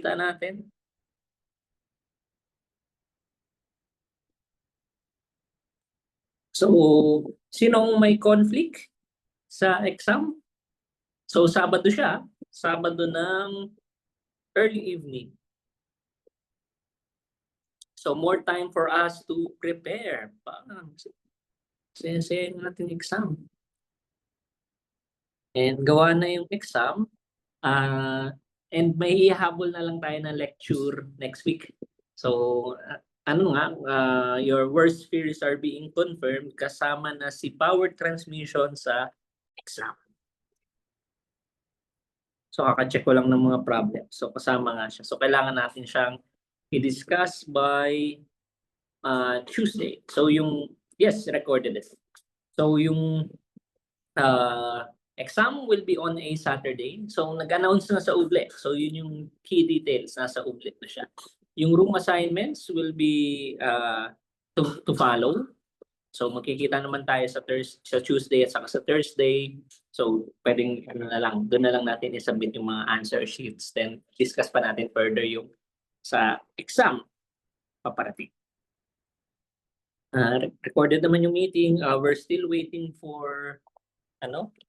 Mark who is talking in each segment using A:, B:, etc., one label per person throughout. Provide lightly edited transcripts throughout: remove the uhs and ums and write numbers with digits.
A: makita natin. So, sinong may conflict sa exam? So, Sabado siya. Sabado ng early evening. So, more time for us to prepare. Sensei natin exam. And gawa na yung exam. And may ihabol na lang tayo ng lecture next week. So, your worst fears are being confirmed kasama na si power transmission sa exam. So, kaka-check ko lang ng mga problem. So, kasama nga siya. So, kailangan natin siyang i-discuss by Tuesday. So, yes, recorded it. So, yung exam will be on a Saturday. So, nag-announce na sa UBLE. So, yun yung key details. Nasa UBLE na siya. Yung room assignments will be to follow. So magkikita naman tayo sa Tuesday at saka sa Thursday. So pwedeng doon na lang natin i-submit yung mga answer sheets. Then discuss pa natin further yung sa exam paparating. Recorded naman yung meeting. We're still waiting for 6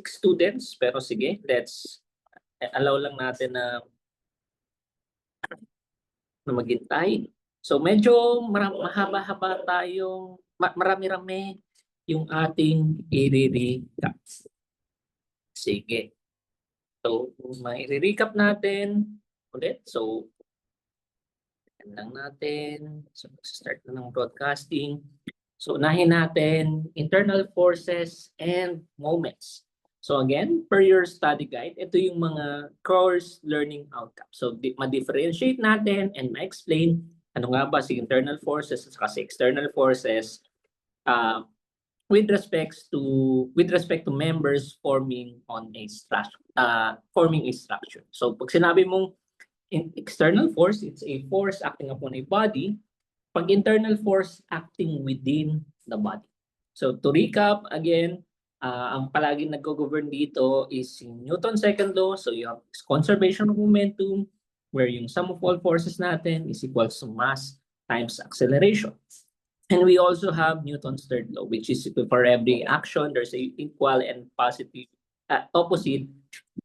A: students. Pero sige, let's allow lang natin na maghintay. So medyo mahaba-haba tayong, marami-rami yung ating i-recap. Sige. So mai-recap natin ulit. So lang natin. So start na ng broadcasting. So unahin natin internal forces and moments. So again, per your study guide, ito yung mga course learning outcomes. So ma-differentiate natin and ma-explain ano nga ba si internal forces at si external forces with respect to members forming a structure. So pag sinabi mong external force, it's a force acting upon a body. Pag internal force, acting within the body. So to recap again, ang palaging nag-govern dito is Newton's second law. So you have conservation of momentum, where yung sum of all forces natin is equals to mass times acceleration. And we also have Newton's third law, which is for every action, there's a equal and opposite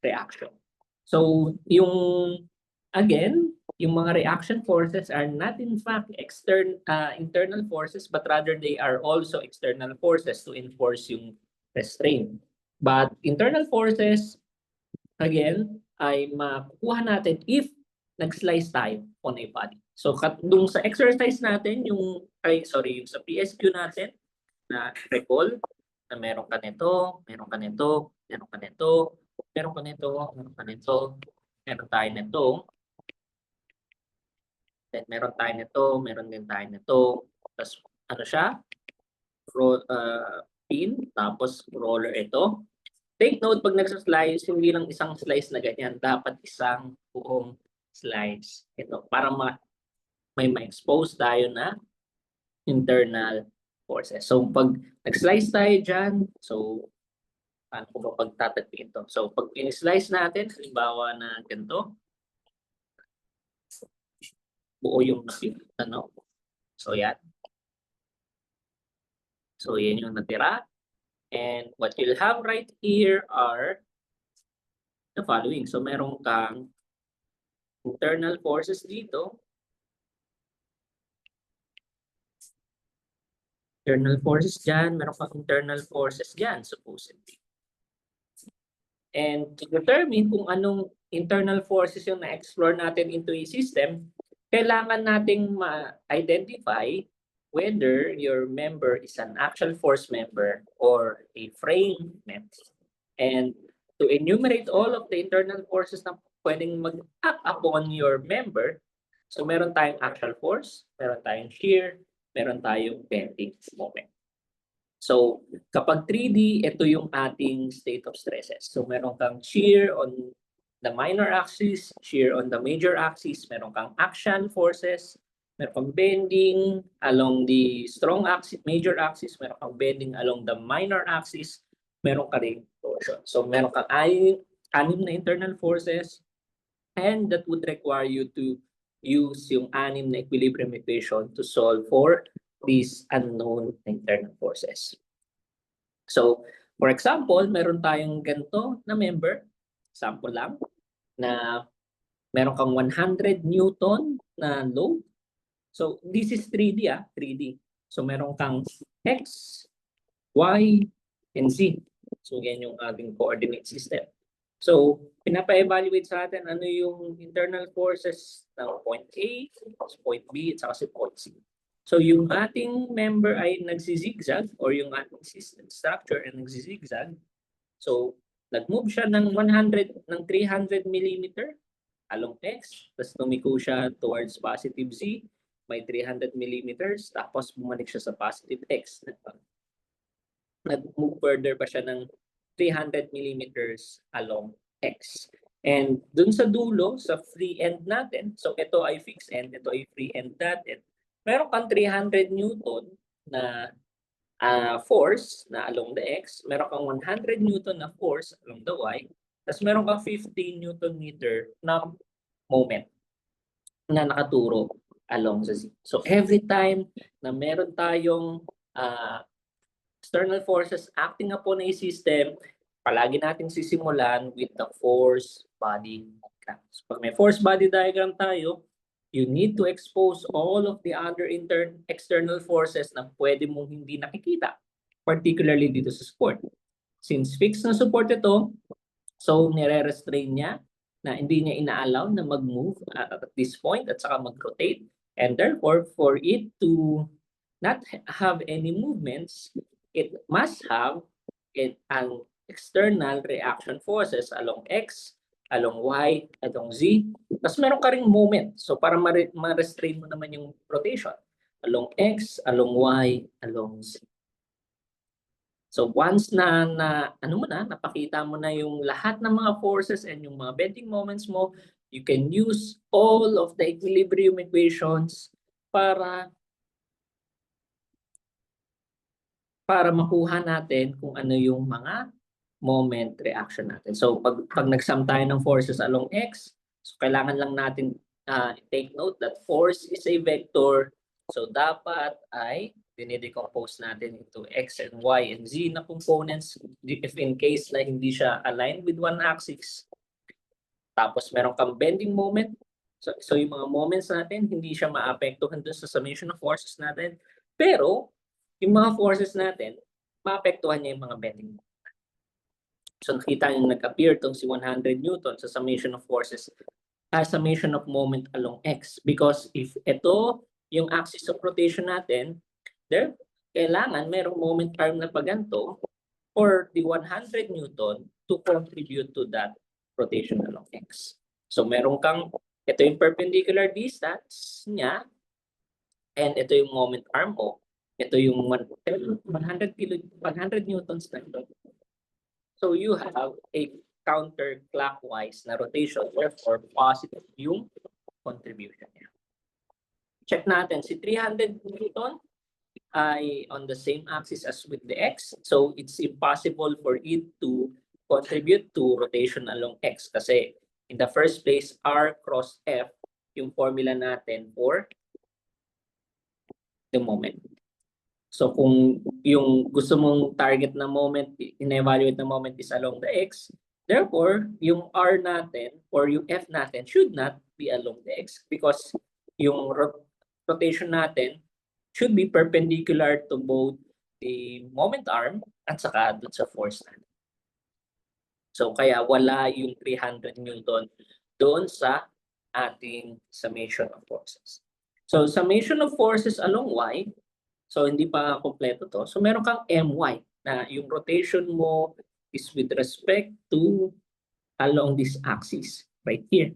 A: reaction. So yung mga reaction forces are not in fact internal forces, but rather they are also external forces to enforce yung restraint. But internal forces, again, ay makukuha natin if nag-slice tayo on a body. So dung sa exercise natin, yung sa PSQ natin, na recall, na meron ka nito, meron ka nito, meron ka nito, meron ka nito, meron ka nito, meron tayo nito, then meron tayo nito, meron din tayo nito, tapos ano siya? Pin, tapos roller ito. Take note, pag nagsa-slice, hindi lang isang slice na ganyan, dapat isang buong slice ito para may ma-expose tayo na internal forces. So pag nag-slice tayo dyan, so paano ko ba pagtatagpiin ito? So pag in-slice natin, halimbawa na ganito, buo yung so yan. So yan yung natira. And what you'll have right here are the following. So meron kang internal forces dito. Internal forces dyan. Meron kang internal forces dyan, supposedly. And to determine kung anong internal forces yung na-explore natin into a system, kailangan nating ma-identify whether your member is an actual force member or a frame member. And to enumerate all of the internal forces na pwedeng mag-act upon your member, so meron tayong actual force, meron tayong shear, meron tayong bending moment. So kapag 3D, ito yung ating state of stresses. So meron kang shear on the minor axis, shear on the major axis, meron kang axial forces, meron kang bending along the strong axis, major axis, meron kang bending along the minor axis, meron ka rin torsion. So meron kang anim na internal forces, And that would require you to use yung anim na equilibrium equation to solve for these unknown internal forces. So, for example, meron tayong ganito na member, example lang, na meron kang 100 Newton na load. So, this is 3D 3D. So, meron kang X, Y, and Z. So, yan yung ating coordinate system. So, pinapa-evaluate sa atin ano yung internal forces ng point A, point B, at saka si point C. So, yung ating member ay nagsizigzag or yung ating system structure ay nagsizigzag. So, nag-move siya ng 300 millimeter along X, tapos tumiko siya towards positive Z, may 300 millimeters, tapos bumalik siya sa positive X. Nag-move further pa siya ng 300 millimeters along X. And dun sa dulo, sa free end natin, so ito ay fixed end, ito ay free end natin, meron kang 300 Newton na force na along the X, meron kang 100 Newton na force along the Y, tapos meron kang 15 Newton meter na moment na nakaturo along the Z. So every time na meron tayong external forces acting upon a system, palagi natin sisimulan with the force body diagram. So pag may force body diagram tayo, you need to expose all of the other external forces na pwede mong hindi nakikita, particularly dito sa support. Since fixed na support ito, so nire-restrain niya na hindi niya ina-allow na mag-move at this point at saka mag-rotate. And therefore, for it to not have any movements, it must have an external reaction forces along X, along Y, along Z. Tapos meron ka ring moment. So para ma-restrain mo naman yung rotation. Along X, along Y, along Z. So once na napakita mo na yung lahat ng mga forces and yung mga bending moments mo, you can use all of the equilibrium equations para makuha natin kung ano yung mga moment reaction natin. So pag nag-sum tayo ng forces along X, so kailangan lang natin take note that force is a vector. So dapat ay dinidecompose natin into X and Y and Z na components if in case na hindi siya aligned with one axis. Tapos meron kang bending moment. So yung mga moments natin, hindi siya maapektuhan dun sa summation of forces natin. Pero yung mga forces natin, maapektuhan niya yung mga bending moment. So nakita niyo nag-appear tong si 100 Newton sa summation of forces, summation of moment along X. Because if ito yung axis of rotation natin, there kailangan merong moment arm na paganto for the 100 Newton to contribute to that rotation along X. So meron kang, ito yung perpendicular distance niya, and ito yung moment arm mo. Ito yung 100 newtons na ito. So you have a counterclockwise na rotation, therefore positive yung contribution niya. Check natin, si 300 Newton ay on the same axis as with the X. So it's impossible for it to contribute to rotation along X kasi in the first place, R cross F yung formula natin for the moment. So kung yung gusto mong target na moment, in-evaluate na moment is along the X, therefore, yung R natin or yung F natin should not be along the X because yung rotation natin should be perpendicular to both the moment arm at saka dun sa force natin. So kaya wala yung 300 Newton doon sa ating summation of forces. So summation of forces along Y, so hindi pa kompleto to. So meron kang MY na yung rotation mo is with respect to along this axis right here.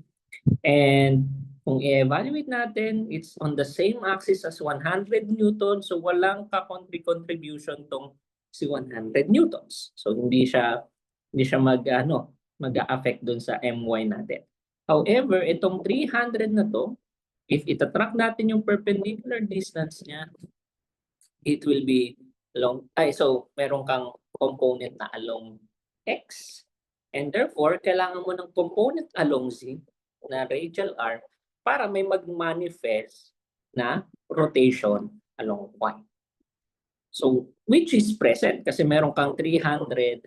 A: And kung i-evaluate natin, it's on the same axis as 100 Newton. So walang ka-contribution tong si 100 Newtons. So hindi siya mag-affect dun sa MY natin. However, itong 300 na to, if itatrack natin yung perpendicular distance niya, it will be so meron kang component na along X, and therefore kailangan mo ng component along Z na radial arm para may mag-manifest na rotation along Y. So, which is present kasi meron kang 300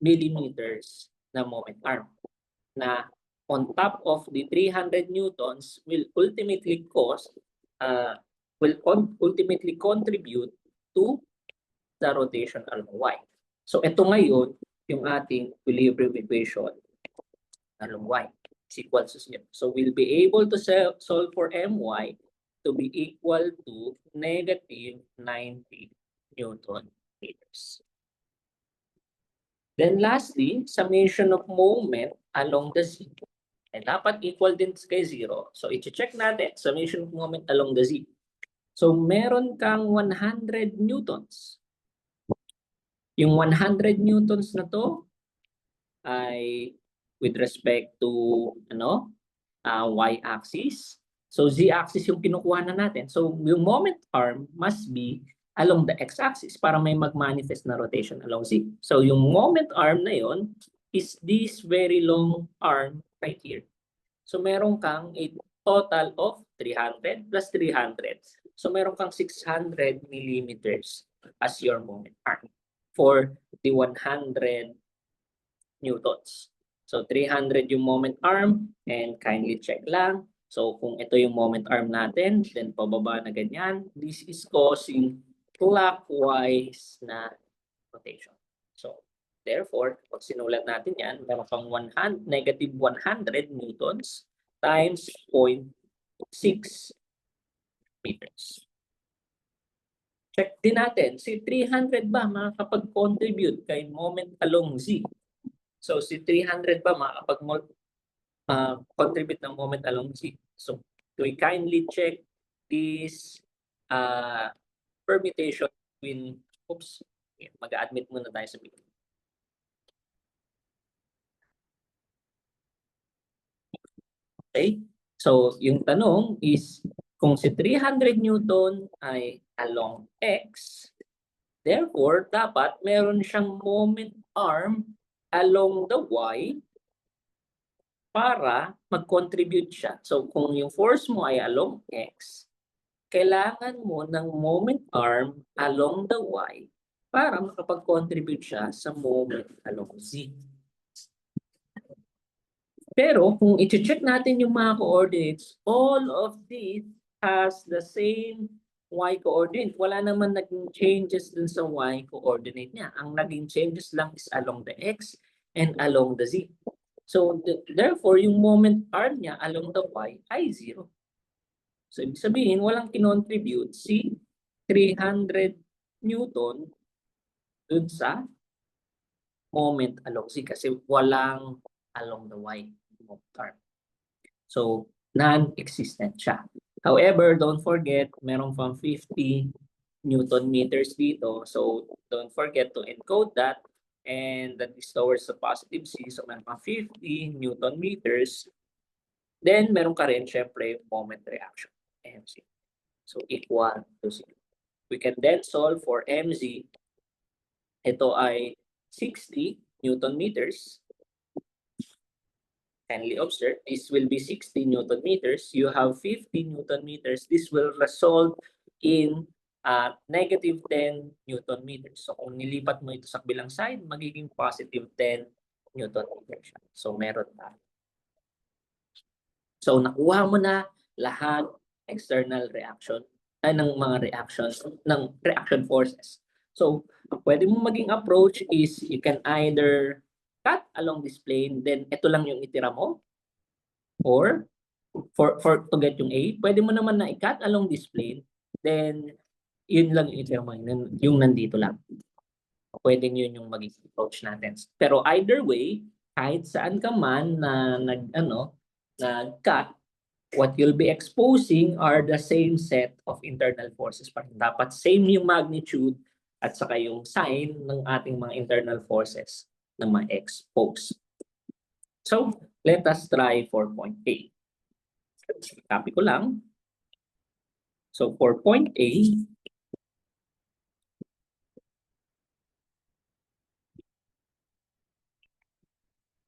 A: millimeters na moment arm na on top of the 300 newtons will ultimately ultimately contribute to the rotation along Y. So, ito ngayon yung ating equilibrium equation along Y is equal to 0. So, we'll be able to solve for My to be equal to negative 90 Newton meters. Then lastly, summation of moment along the Z. Eh, dapat equal din kay 0. So, i-check natin summation of moment along the Z. So, meron kang 100 newtons. Yung 100 newtons na to ay with respect to y-axis. So, z-axis yung kinukuha na natin. So, yung moment arm must be along the x-axis para may mag-manifest na rotation along z. So, yung moment arm na yon is this very long arm right here. So, meron kang a total of 300 plus 300. So, meron kang 600 millimeters as your moment arm for the 100 newtons. So, 300 yung moment arm and kindly check lang. So, kung ito yung moment arm natin, then pababa na ganyan, this is causing clockwise na rotation. So, therefore, pag sinulat natin yan, meron kang negative 100 newtons times 0.6 meters. Check din natin, si 300 ba makakapag-contribute kay moment along Z? So, si 300 ba makakapag-contribute ng moment along Z? So, we kindly check this permutation between, mag-admit muna tayo sa meeting. Okay? So, yung tanong is, kung si 300 Newton ay along X, therefore, dapat meron siyang moment arm along the Y para mag-contribute siya. So, kung yung force mo ay along X, kailangan mo ng moment arm along the Y para makapag-contribute siya sa moment along Z. Pero kung i-check natin yung mga coordinates, all of these has the same y coordinate. Wala naman naging changes dun sa y coordinate niya. Ang naging changes lang is along the x and along the z. So therefore, yung moment arm niya along the y ay 0. So ibig sabihin, walang kinontribute si 300 Newton dun sa moment along z kasi walang along the y term. So, non-existent siya. However, don't forget, meron pang 50 Newton meters dito. So, don't forget to encode that. And that is towards the positive C. So, meron pang 50 Newton meters. Then, meron ka rin, syempre, moment reaction, MC. So, equal to 0. We can then solve for MZ. Ito ay 60 Newton meters. Kindly observe, this will be 60 Newton meters. You have 50 Newton meters. This will result in negative 10 Newton meters. So kung nilipat mo ito sa bilang side, magiging positive 10 Newton meters. So meron tayo. So nakuha mo na lahat external reaction ng mga reactions ng reaction forces. So pwede mo maging approach is you can either cut along this plane, then ito lang yung itira mo. Or for to get yung A, pwede mo naman na i-cut along this plane, then yun lang yung itira mo, yung nandito lang. Pwedeng yun yung magiging approach natin. Pero either way, kahit saan ka man na nag-cut, what you'll be exposing are the same set of internal forces. Dapat same yung magnitude at saka yung sign ng ating mga internal forces na ma-expose. So, let us try for point A. Copy ko lang. So, for point A,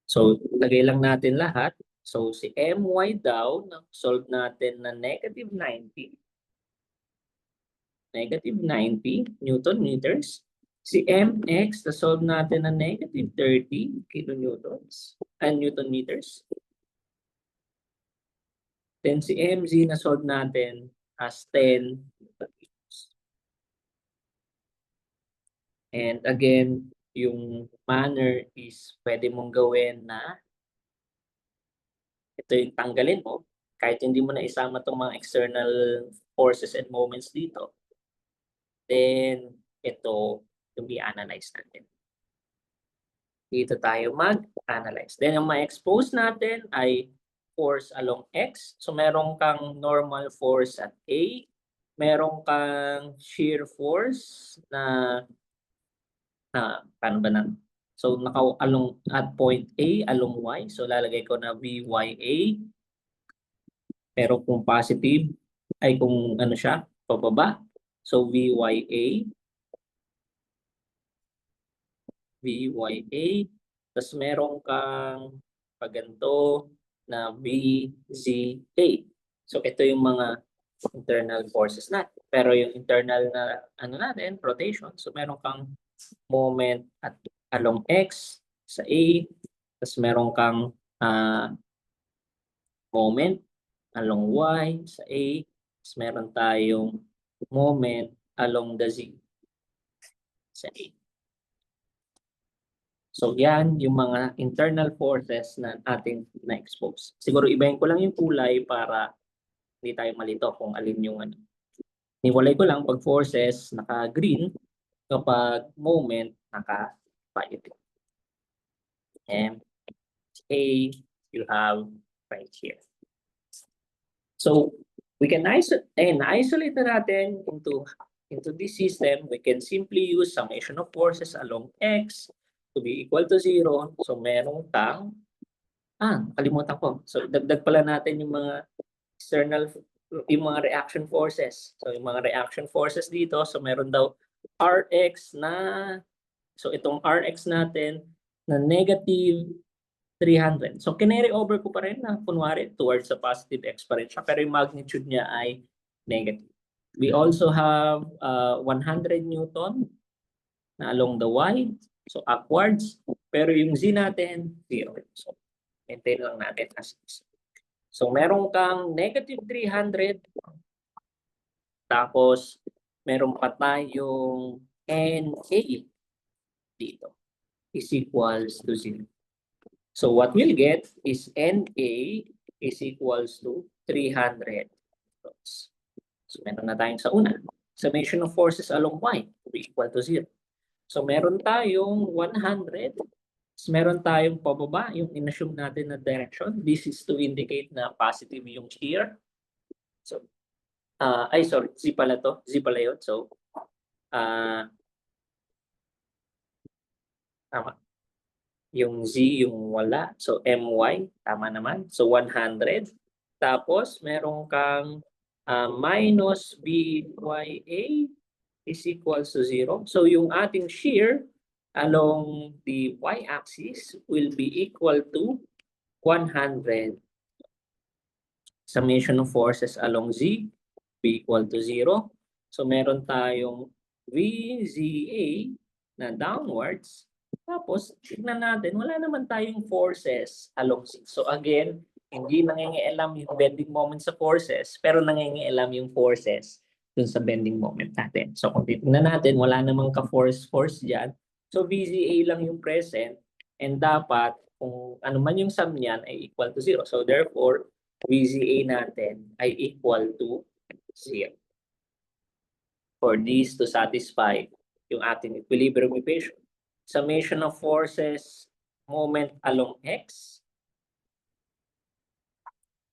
A: so, lagay lang natin lahat. So si My daw, solve natin na negative 90 Newton meters. Si Mx, na-solve natin na negative 30 kilonewtons and Newton meters. Then si Mz, na-solve natin as 10 Newton meters. And again, yung manner is pwede mong gawin na ito yung tanggalin mo. Kahit hindi mo na isama itong mga external forces and moments dito. Then, ito yung i-analyze natin. Dito tayo mag-analyze. Then, ang ma-expose natin ay force along X. So, meron kang normal force at A. Meron kang shear force na paano ba na? So, along at point A, along Y. So, lalagay ko na VYA. Pero kung positive, ay kung ano siya, pababa. So, VYA. Tapos meron kang paganto na VZA. So, ito yung mga internal forces natin. Pero yung internal na ano natin, rotation. So, meron kang moment at along X sa A. Tapos meron kang moment along Y sa A. Tapos meron tayong moment along the Z sa A. So yan yung mga internal forces na ating na-expose. Siguro ibahin ko lang yung kulay para hindi tayo malito kung alin yung ano. Niwalay ko lang pag forces naka-green, kapag moment naka-violet. And A you have right here. So we can isolate natin into this system. We can simply use summation of forces along X to be equal to 0. So meron kang, kalimutan ko. So dagdag pala natin yung mga external, yung mga reaction forces. So yung mga reaction forces dito, so meron daw Rx na, so itong Rx natin na negative 300. So kinary over ko pa rin na kunwari towards a positive X pa rin siya, pero yung magnitude niya ay negative. We also have 100 Newton na along the Y. So upwards, pero yung Z natin, 0. So maintain lang natin as is. So meron kang negative 300, tapos meron pa tayong NA dito is equals to 0. So what we'll get is NA is equals to 300. So meron na tayong sa una. Summation of forces along Y will be equal to 0. So meron tayong 100. Meron tayong pababa, yung in-assume natin na direction. This is to indicate na positive yung shear. So, sorry, Z pala to. Z pala yun. So, tama. Yung Z, yung wala. So, MY, tama naman. So, 100. Tapos, meron kang minus BYA is equals to 0. So yung ating shear along the y-axis will be equal to 100. Summation of forces along Z be equal to 0. So meron tayong VZA na downwards. Tapos tignan natin, wala naman tayong forces along Z. So again, hindi nangingialam yung bending moment sa forces, pero nangingialam yung forces dun sa bending moment natin. So kung titignan natin, wala namang ka-force dyan. So VZA lang yung present, and dapat kung ano man yung sum niyan ay equal to 0. So therefore, VZA natin ay equal to 0. For this to satisfy yung ating equilibrium equation. Summation of forces, moment along X.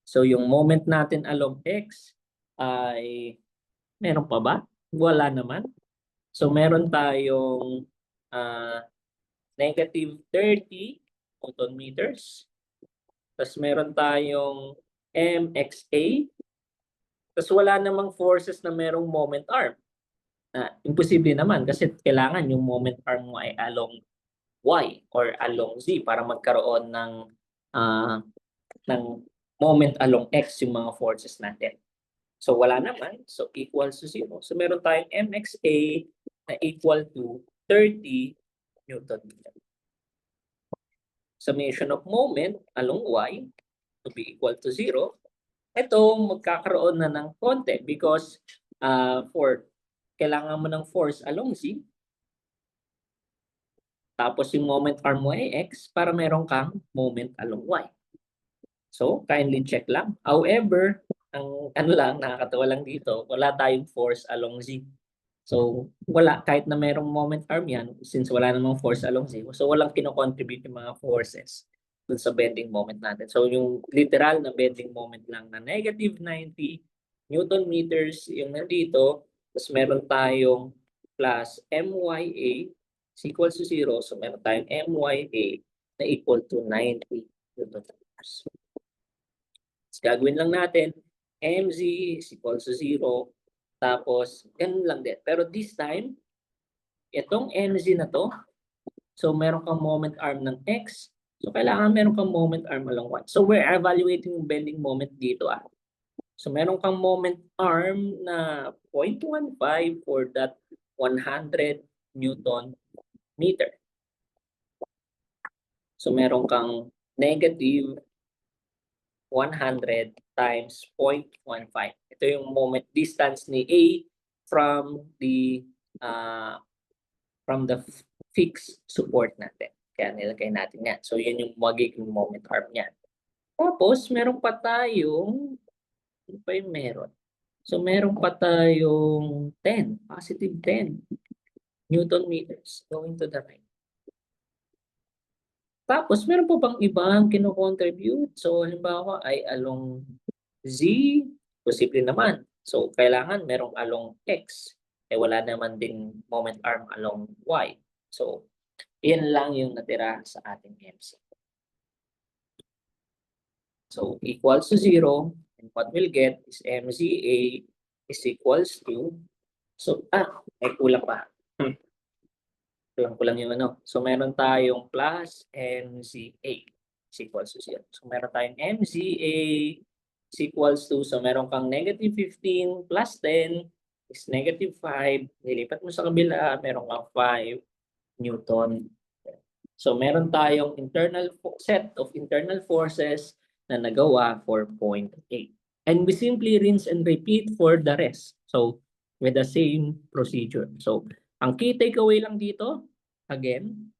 A: So yung moment natin along X ay meron pa ba? Wala naman. So meron tayong negative 30 Newton meters. Tapos meron tayong MXA. Tapos wala namang forces na merong moment arm. Imposible naman kasi kailangan yung moment arm mo ay along Y or along Z para magkaroon ng ng moment along X yung mga forces natin. So wala naman, so equals to 0. So meron tayong mxa na equal to 30 Newton meter. Summation of moment along Y to be equal to 0. Ito, magkakaroon na ng konti because for kailangan mo ng force along Z, tapos yung moment arm mo ay X para meron kang moment along Y. So, kindly check lang. However, ang ano lang, nakakatawa lang dito, wala tayong force along Z. So, wala, kahit na merong moment arm yan, since wala namang force along Z, so walang kinocontribute yung mga forces dun sa bending moment natin. So, yung literal na bending moment lang na negative 90 Newton meters yung nandito, tapos meron tayong plus MYA is equals to 0. So, meron tayong MYA na equal to 90 Newton meters. So, gagawin lang natin, MZ is equals to 0. Tapos, ganun lang din. Pero this time, itong MZ na to, so meron kang moment arm ng X, so kailangan meron kang moment arm along Y. So we're evaluating yung bending moment dito. So meron kang moment arm na 0.15 for that 100 Newton meter. So meron kang negative 100 times 0.15. Ito yung moment distance ni A from the fixed support natin. Kaya nilagay natin yan. So yan yung magiging moment arm niyan. Tapos meron pa tayong ano pa yung meron? So meron pa tayong 10, positive 10 Newton meters going to the right. Tapos, meron po bang ibang kino-contribute? So, halimbawa ay along Z, posible naman. So, kailangan merong along X. Eh, wala naman din moment arm along Y. So, yan lang yung natira sa ating MC. So, equals to 0. And what we'll get is MZA is equals to, so, may kulang pa. Kulang yung ano. So, meron tayong plus MZA is equals to 0. So, meron tayong MZA is equals to, so meron kang negative 15 plus 10 is negative 5. Nilipat mo sa kabila, meron kang 5 Newton. So, meron tayong internal set of internal forces na nagawa for 0.8. And we simply rinse and repeat for the rest. So, with the same procedure. So, ang key takeaway lang dito, again,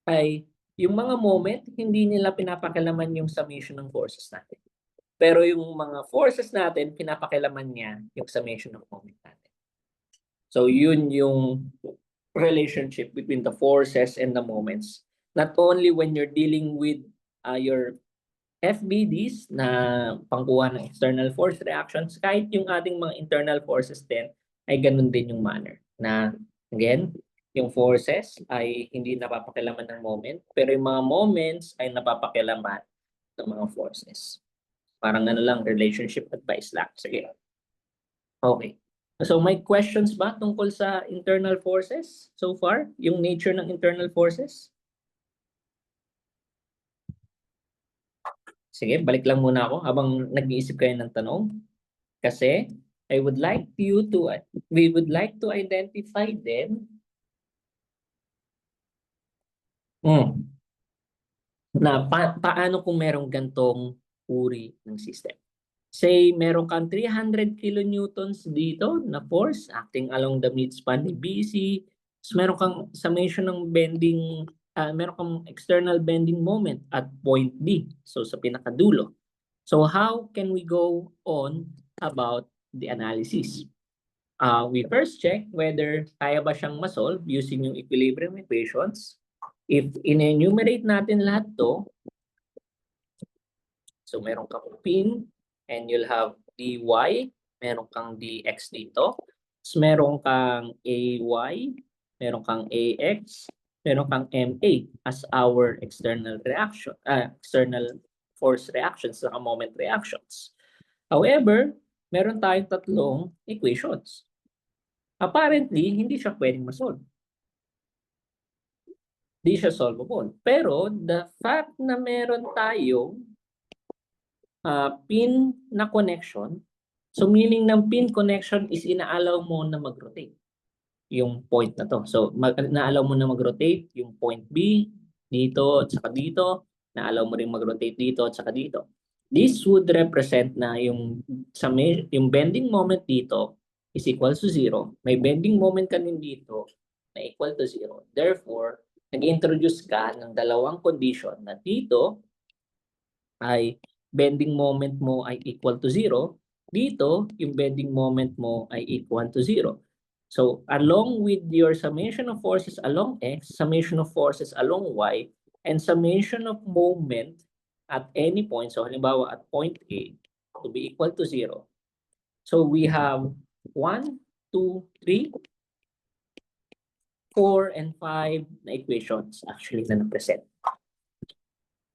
A: ay yung mga moment, hindi nila pinapakilaman yung summation ng forces natin. Pero yung mga forces natin, pinapakilaman niya yung summation ng moment natin. So yun yung relationship between the forces and the moments. Not only when you're dealing with your FBDs na pangkuha ng external force reactions, kahit yung ating mga internal forces din, ay ganun din yung manner. Na, again, yung forces ay hindi napapakilaman ng moment, pero yung mga moments ay napapakilaman ng mga forces. Parang ano lang, relationship advice lang. Sige. Okay. So may questions ba tungkol sa internal forces so far? Yung nature ng internal forces? Sige, balik lang muna ako habang nag-iisip kayo ng tanong. Kasi we would like to identify them na paano kung merong gantong uri ng system. Say, meron kang 300 kilonewtons dito na force acting along the midspan ni BC. So, meron kang summation ng bending, meron kang external bending moment at point B. So, sa pinakadulo. So, how can we go on about the analysis? We first check whether kaya ba siyang masolve using yung equilibrium equations. If in-enumerate natin lahat to, so meron kang pin, and you'll have dy, meron kang dx dito. So, meron kang ay, meron kang ax, meron kang ma as our external reaction, external force reactions, saka moment reactions. However, meron tayong tatlong equations. Apparently, hindi siya pwedeng masolve. Hindi siya solvable. Pero the fact na meron tayong pin na connection. So meaning ng pin connection is inaalaw mo na mag-rotate yung point na to. So naalaw mo na mag-rotate yung point B dito at saka dito. Naalaw mo rin mag-rotate dito at saka dito. This would represent na yung bending moment dito is equal to 0. May bending moment ka din dito na equal to 0. Therefore, nag-introduce ka ng dalawang condition na dito ay bending moment mo ay equal to 0. Dito, yung bending moment mo ay equal to 0. So, along with your summation of forces along X, summation of forces along Y, and summation of moment at any point, so halimbawa at point A, to be equal to 0. So, we have 1, 2, 3, 4, and 5 na equations actually na na-present.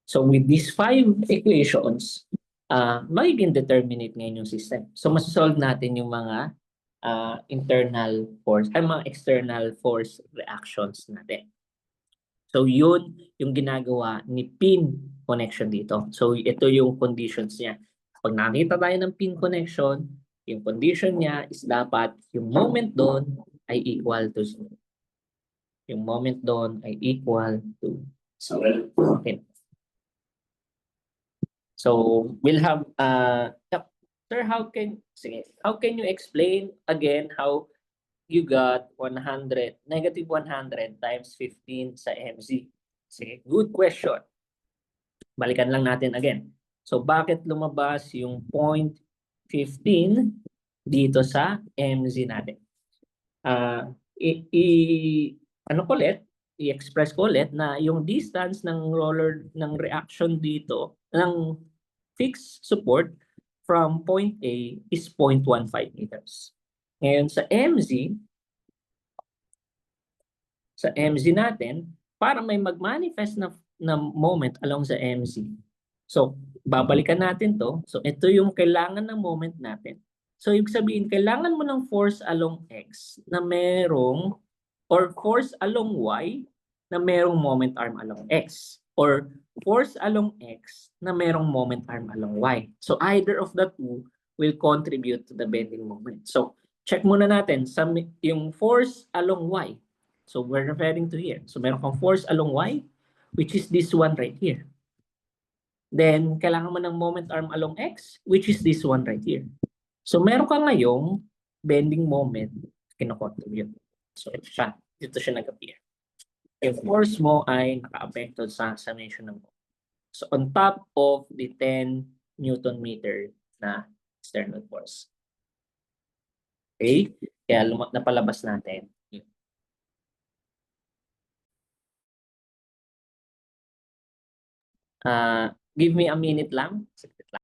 A: So with these 5 equations, magiging determinate ngayon yung system. So masasolve natin yung mga internal force, ay mga external force reactions natin. So yun yung ginagawa ni pin connection dito. So ito yung conditions niya. Pag nakita tayo ng pin connection, yung condition niya is dapat yung moment doon ay equal to 0. Yung moment doon ay equal to 0. Okay. So we'll have sir, how can you explain again how you got negative 100 times 15 sa MZ? Sige, good question. Balikan lang natin again. So bakit lumabas yung 0.15 dito sa MZ natin? Ano ko ulit, i-express ko ulit na yung distance ng roller ng reaction dito ng fixed support from point A is 0.15 meters. Ngayon sa MZ natin, para may mag-manifest na moment along sa MZ. So, babalikan natin to. So, ito yung kailangan ng moment natin. So, ibig sabihin, kailangan mo ng force along X na merong, or force along Y na merong moment arm along X. Or force along X na merong moment arm along Y. So, either of the two will contribute to the bending moment. So, check muna natin yung force along Y. So, we're referring to here. So, meron kang force along Y, which is this one right here. Then, kailangan mo ng moment arm along X, which is this one right here. So, meron ka ngayong bending moment kinocontribute. So, dito siya nag-appear. Yung force mo ay naka-apekto sa summation ng moment. So, on top of the 10 Newton meter na external force. Okay? Kaya napalabas natin. Give me a minute lang. Saglit lang.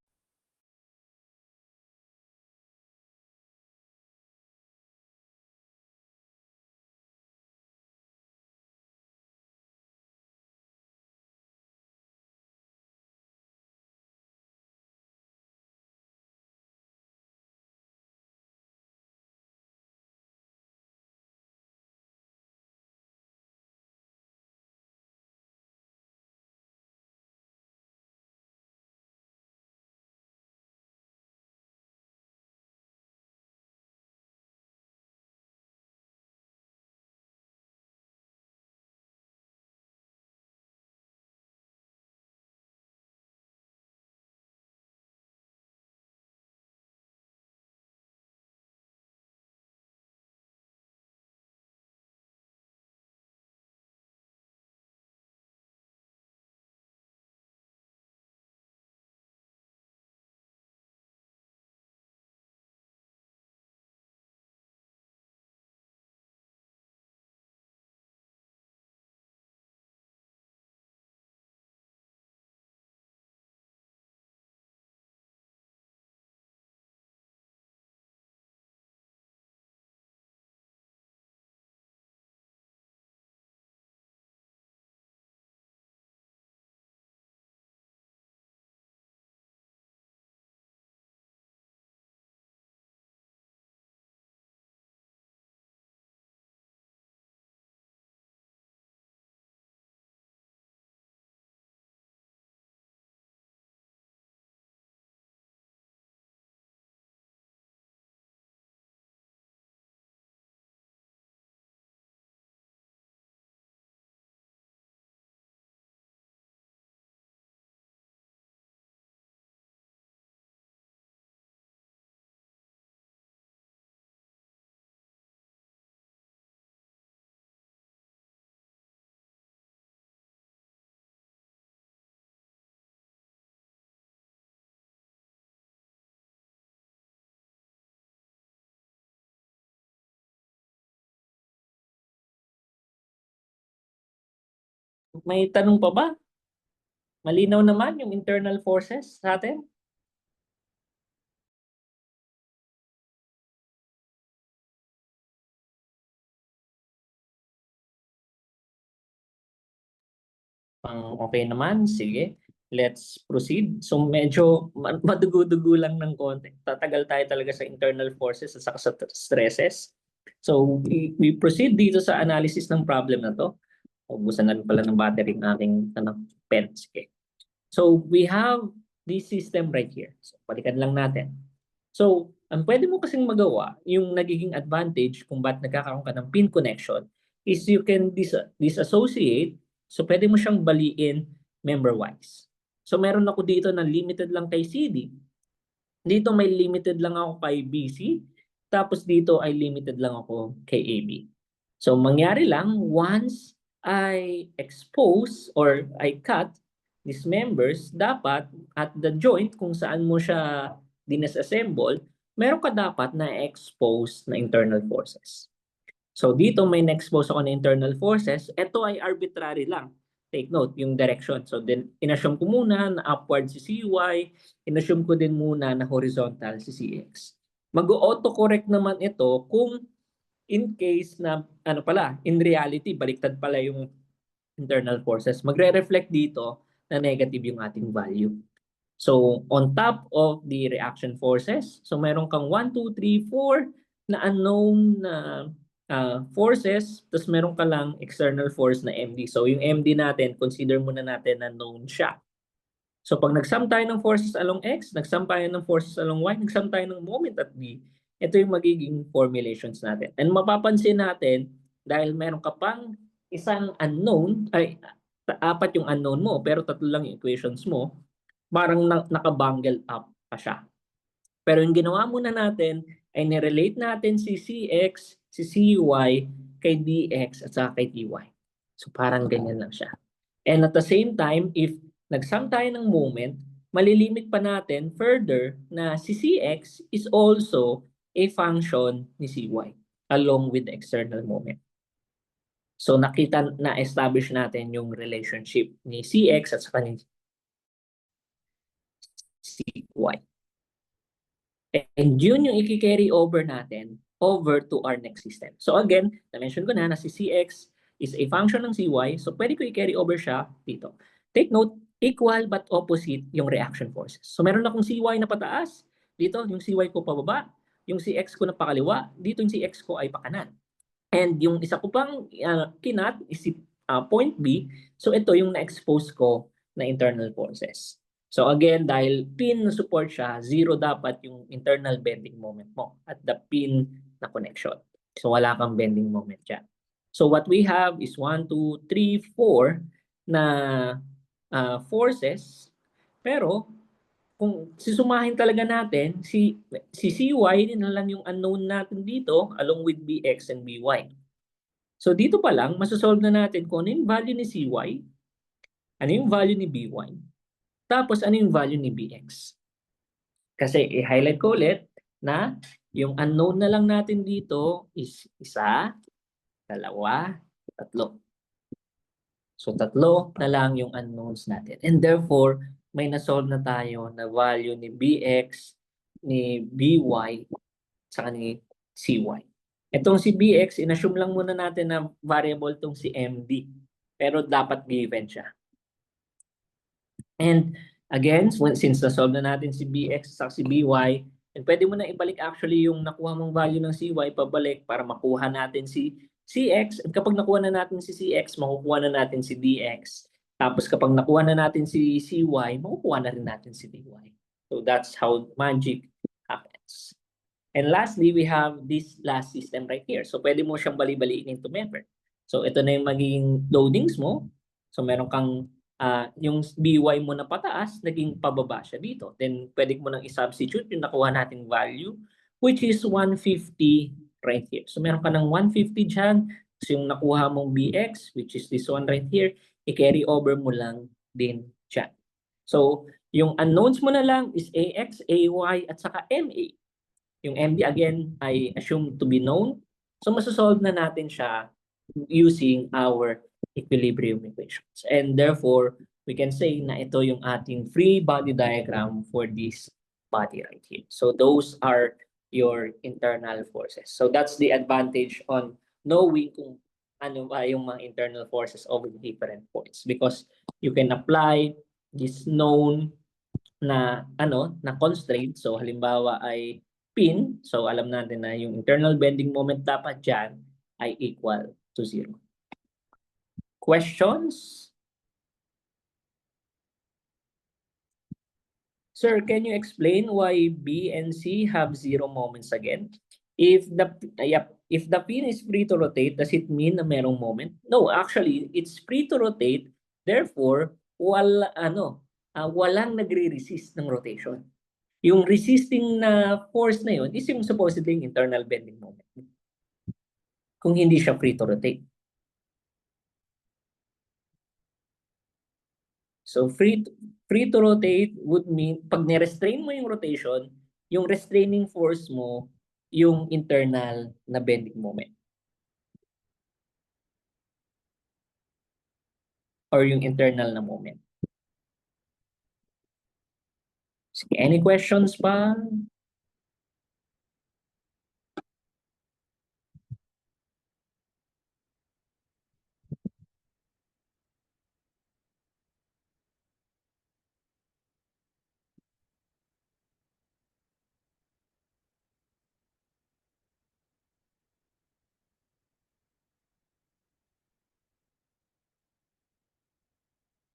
A: May tanong pa ba? Malinaw naman yung internal forces sa atin? Okay naman, sige. Let's proceed. So medyo madugo-dugo lang ng konti. Tatagal tayo talaga sa internal forces at saka sa stresses. So we proceed dito sa analysis ng problem na to. Ubusan na rin pala ng battery ng aking pen. Sige. So we have this system right here. So balikan lang natin. So ang pwede mo kasing magawa, yung nagiging advantage kung ba't nagkakaroon ka ng pin connection is you can disassociate. So pwede mo siyang baliin member-wise. So meron ako dito na limited lang kay CD. Dito may limited lang ako kay BC. Tapos dito ay limited lang ako kay AB. So mangyari lang, once I expose or I cut these members, dapat at the joint kung saan mo siya disassemble, meron ka dapat na expose na internal forces. So dito may na-expose ako na internal forces. Ito ay arbitrary lang. Take note, yung direction. So then, inassume ko muna na upward si CY, inassume ko din muna na horizontal si CX. Mag-auto-correct naman ito kung in case na, in reality, baliktad pala yung internal forces. Magre-reflect dito na negative yung ating value. So, on top of the reaction forces, so meron kang 1, 2, 3, 4 na unknown na forces, tapos meron ka lang external force na MD. So, yung MD natin, consider muna natin na known siya. So, pag nagsum tayo ng forces along X, nagsum tayo ng forces along Y, nagsum tayo ng moment at B, ito yung magiging formulations natin. And mapapansin natin, dahil meron ka pang isang unknown, ay apat yung unknown mo, pero tatlo lang yung equations mo, parang nakabangle up pa siya. Pero yung ginawa muna natin ay nirelate natin si CX, si CY, kay DX at saka kay TY. So parang ganyan lang siya. And at the same time, if nagsum tayo ng moment, malilimit pa natin further na si CX is also a function ni CY along with the external moment. So na-establish natin yung relationship ni CX at saka ni CY. And yun yung i-carry over natin over to our next system. So again, na-mention ko na si CX is a function ng CY, so pwede ko i-carry over siya dito. Take note, equal but opposite yung reaction forces. So meron akong CY na pataas, dito yung CY ko pababa, yung CX ko na pakaliwa, dito yung CX ko ay pakanan. And yung isa ko pang kinat is si point B, so ito yung na-expose ko na internal forces. So again, dahil pin na support siya, 0 dapat yung internal bending moment mo at the pin na connection. So wala kang bending moment dyan. So what we have is 1, 2, 3, 4 na forces. Pero kung sisumahin talaga natin, si CY na lang yung unknown natin dito along with BX and BY. So dito pa lang, masasolve na natin kung ano yung value ni CY, ano yung value ni BY, tapos ano yung value ni BX. Kasi i-highlight ko ulit na yung unknown na lang natin dito is 1, 2, 3. So 3 na lang yung unknowns natin. And therefore, may na-solve na tayo na value ni BX, ni BY, saka ni CY. Itong si BX, inassume lang muna natin na variable tong si MD. Pero dapat given siya. And again, since na-solve na natin si BX at si BY, and pwede mo na ibalik actually yung nakuha mong value ng CY pabalik para makuha natin si CX. At kapag nakuha na natin si CX, makukuha na natin si DX. Tapos kapag nakuha na natin si CY, makukuha na rin natin si DY. So that's how magic happens. And lastly, we have this last system right here. So pwede mo siyang bali-baliin into member. So ito na yung magiging loadings mo. So meron kang yung BY mo na pataas, naging pababa siya dito. Then pwede mo nang i-substitute yung nakuha nating value, which is 150 right here. So meron ka ng 150 dyan. So yung nakuha mong BX, which is this one right here, i-carry over mo lang din dyan. So yung unknowns mo na lang is AX, AY, at saka MA. Yung MD again ay assumed to be known. So masosolve na natin siya using our equilibrium equations. And therefore, we can say na ito yung ating free body diagram for this body right here. So those are your internal forces. So that's the advantage on knowing kung ano ba yung mga internal forces over different points, because you can apply this known na na constraint. So halimbawa ay pin, so alam natin na yung internal bending moment dapat dyan ay equal to 0. Questions? Sir, can you explain why B and C have 0 moments again? If the pin is free to rotate, does it mean na merong moment? No, actually, it's free to rotate. Therefore, walang nagre-resist ng rotation. Yung resisting na force na yun is yung supposedly internal bending moment. Kung hindi siya free to rotate. So free to rotate would mean pag ni-restrain mo yung rotation, yung restraining force mo yung internal na bending moment. Or yung internal na moment. Sige, any questions pa?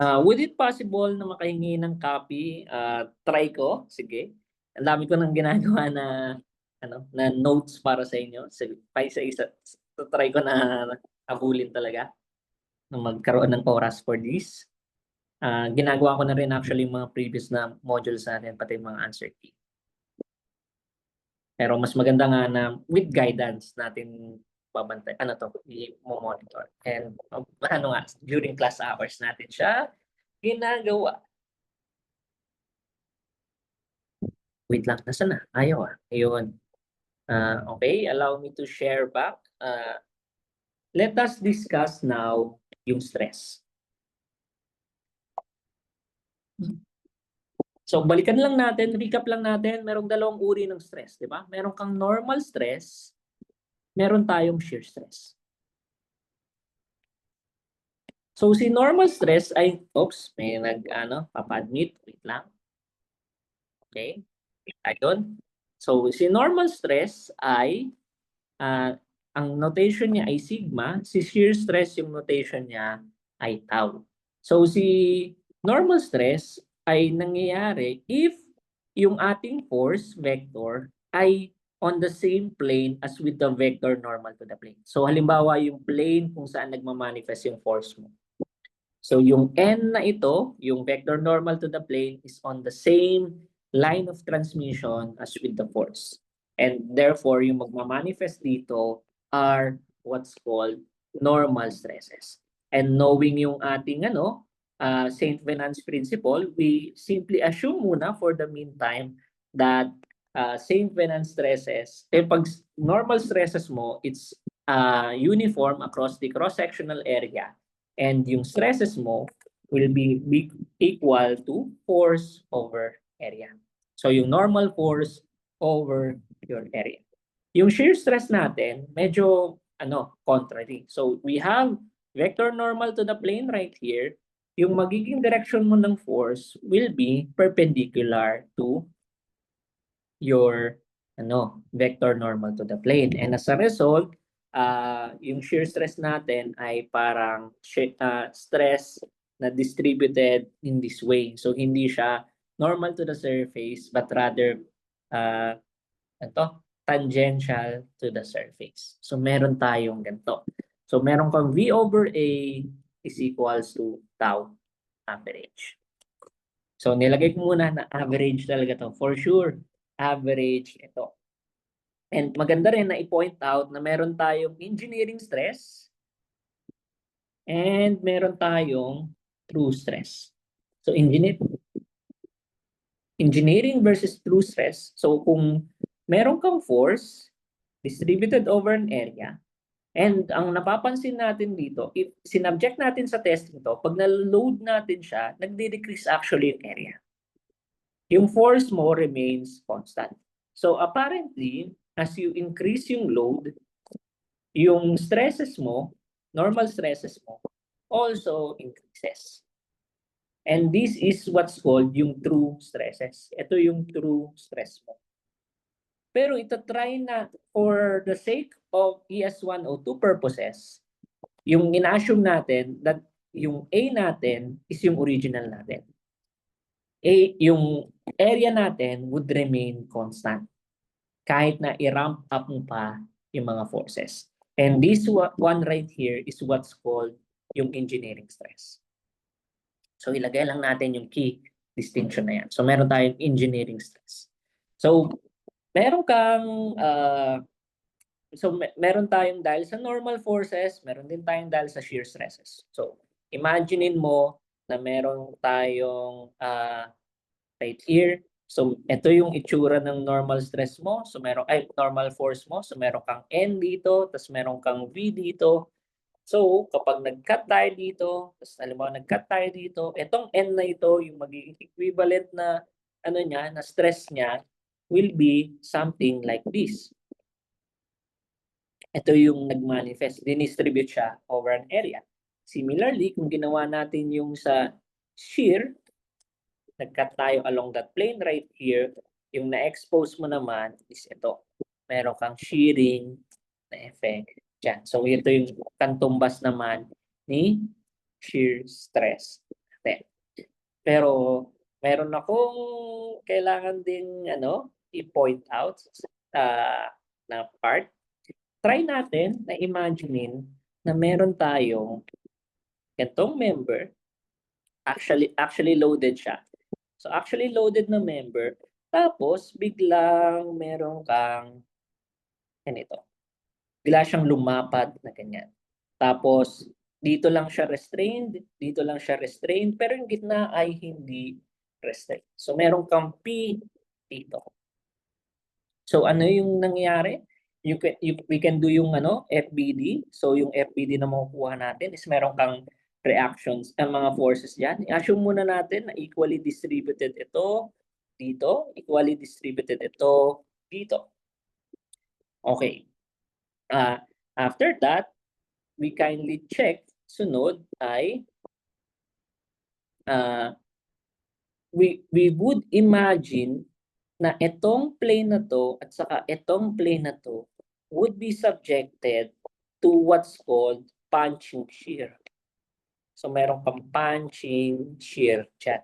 A: Would it possible na makahingi ng copy? Try ko, sige. Ang dami ko nang ginagawa na na notes para sa inyo. Sige, pa isa-isa. So, try ko na abulin talaga na magkaroon ng oras for this. Ginagawa ko na rin actually mga previous na modules natin, pati mga answer key. Pero mas maganda nga na with guidance natin babantay, i-monitor. And during class hours natin siya ginagawa. Wait lang, nasaan na? Ayaw Ayun. Okay, allow me to share back. Let us discuss now yung stress. So balikan lang natin, recap lang natin, merong dalawang uri ng stress, di ba? Meron kang normal stress, meron tayong shear stress. So si normal stress ay, may papa-admit, wait lang. Okay, ayun. So si normal stress ay, ang notation niya ay sigma, si shear stress yung notation niya ay tau. So si normal stress ay nangyayari if yung ating force vector ay on the same plane as with the vector normal to the plane. So halimbawa yung plane kung saan nagmamanifest yung force mo. So yung n na ito, yung vector normal to the plane is on the same line of transmission as with the force. And therefore, yung magmamanifest dito are what's called normal stresses. And knowing yung ating St. Venant's principle, we simply assume muna for the meantime that St. Venant's stresses, pag normal stresses mo, it's uniform across the cross-sectional area. And yung stresses mo will be equal to force over area. So yung normal force over your area. Yung shear stress natin, medyo contrary. So we have vector normal to the plane right here. Yung magiging direction mo ng force will be perpendicular to your vector normal to the plane. And as a result, yung shear stress natin ay parang stress na distributed in this way. So hindi siya normal to the surface but rather tangential to the surface. So meron tayong ganito. So meron kang V over A is equals to tau average. So nilagay ko muna na average talaga to. For sure, average ito. And maganda rin na i-point out na meron tayong engineering stress and meron tayong true stress. So engineering versus true stress. So kung meron kang force distributed over an area, And ang napapansin natin dito, if sinubject natin sa testing to, pag na-load natin siya, nagde-decrease actually yung area. Yung force mo remains constant. So apparently, as you increase yung load, yung stresses mo, normal stresses mo, also increases. And this is what's called yung true stresses. Ito yung true stress mo. Pero ito try na for the sake of ES102 purposes, yung ina-assume natin that yung A natin is yung original natin. Yung area natin would remain constant kahit na i-ramp up mo pa yung mga forces. And this one right here is what's called yung engineering stress. So ilagay lang natin yung key distinction na yan. So meron tayong engineering stress. So meron kang meron tayong dahil sa normal forces, meron din tayong dahil sa shear stresses. So imaginein mo na meron tayong right here. So ito yung itsura ng normal stress mo. So normal force mo. So meron kang N dito, tapos meron kang V dito. So kapag nag-cut tayo dito, tapos halimbawa nag-cut tayo dito, itong N na ito, yung magiging equivalent na na stress niya will be something like this. Ito yung nag-manifest, dinistribute siya over an area. Similarly, kung ginawa natin yung sa shear, nag-cut tayo along that plane right here, yung na-expose mo naman is ito. Meron kang shearing na effect dyan. So ito yung kantumbas naman ni shear stress. Pero meron akong kailangan ding i-point out na part. Try natin na imaginein na meron tayong itong member, actually loaded siya. So actually loaded na member, tapos biglang meron kang ganito. Bigla siyang lumapad na ganyan. Tapos dito lang siya restrained, dito lang siya restrained, pero yung gitna ay hindi restrained. So meron kang P dito. So ano yung nangyayari? We can do yung FBD. So yung FBD na makukuha natin is meron kang reactions, ang mga forces diyan. I-assume muna natin na equally distributed ito dito, equally distributed ito dito. Okay. After that, we kindly check sunod ay we would imagine na itong plane na to at saka itong plane na to would be subjected to what's called punching shear. So meron kang punching shear dyan.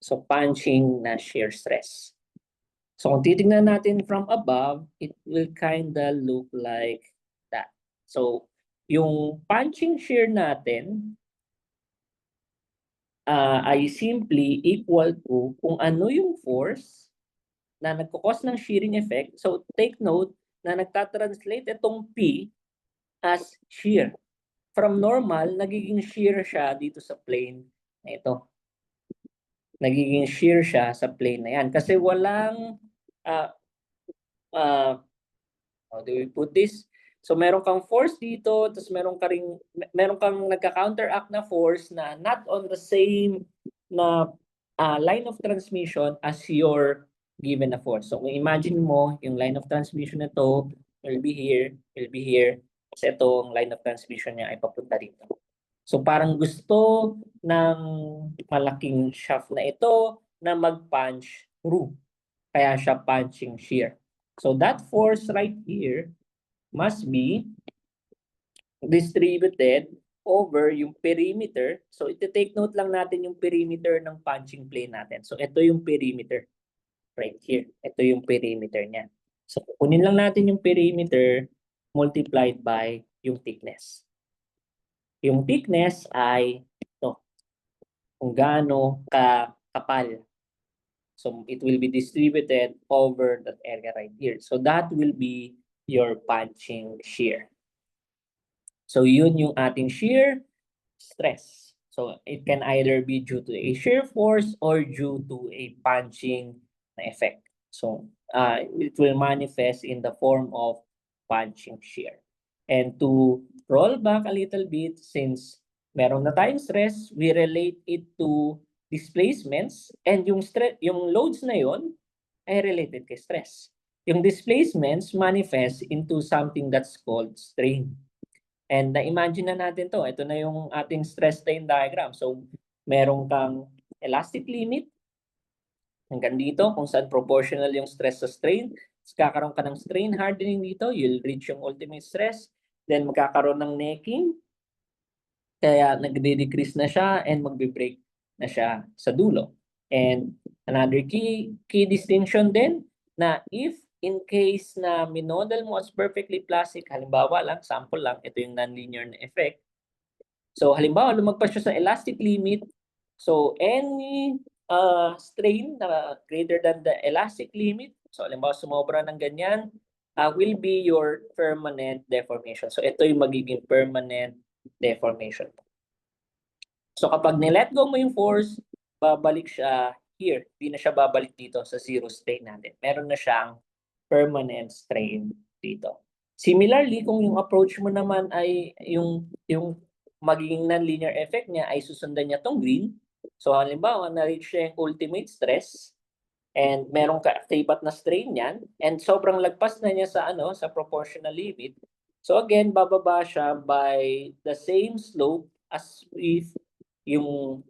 A: So punching na shear stress. So kung titignan natin from above, it will kinda look like that. So yung punching shear natin ay simply equal to kung ano yung force na nagkukos ng shearing effect. So take note na nagtatranslate itong P as shear. From normal, nagiging shear siya dito sa plane na ito. Nagiging shear siya sa plane na yan. Kasi walang, how do we put this? So meron kang force dito, tapos meron kang nagka-counteract na force na not on the same na line of transmission as your given na force. So kung imagine mo, yung line of transmission nito will be here, kasi itong line of transmission niya ay papunta dito. So parang gusto ng malaking shaft na ito na mag-punch through. Kaya siya punching shear. So that force right here must be distributed over yung perimeter. So iti-take note lang natin yung perimeter ng punching plane natin. So ito yung perimeter right here. Ito yung perimeter niya. So kunin lang natin yung perimeter multiplied by yung thickness. Yung thickness ay ito. Kung gaano kapal. So it will be distributed over that area right here. So that will be your punching shear. So yun yung ating shear stress. So it can either be due to a shear force or due to a punching effect. So it will manifest in the form of punching shear. And to roll back a little bit, since meron na tayong stress, we relate it to displacements, and yung loads na yon ay related kay stress. Yung displacements manifest into something that's called strain. And na-imagine na natin to. Ito na yung ating stress strain diagram. So, meron kang elastic limit hanggang dito kung saan proportional yung stress sa strain. Kakaroon ka ng strain hardening dito, you'll reach yung ultimate stress. Then magkakaroon ng necking, kaya nagde-decrease na siya and magbe-break na siya sa dulo. And another key distinction din na if in case na minodel mo as perfectly plastic, halimbawa lang, sample lang, ito yung nonlinear na effect. So halimbawa, lumagpas siya sa elastic limit. So any strain na greater than the elastic limit, so halimbawa sumobra ng ganyan, will be your permanent deformation. So ito yung magiging permanent deformation. So kapag nilet go mo yung force, babalik siya here. Hindi na siya babalik dito sa zero strain natin. Meron na siyang permanent strain dito. Similarly, kung yung approach mo naman ay yung magiging non-linear effect niya ay susundan niya tong green. So halimbawa, na-reach siya yung ultimate stress and merong kaakibat na strain yan and sobrang lagpas na niya sa sa proportional limit. So again, bababa siya by the same slope as if yung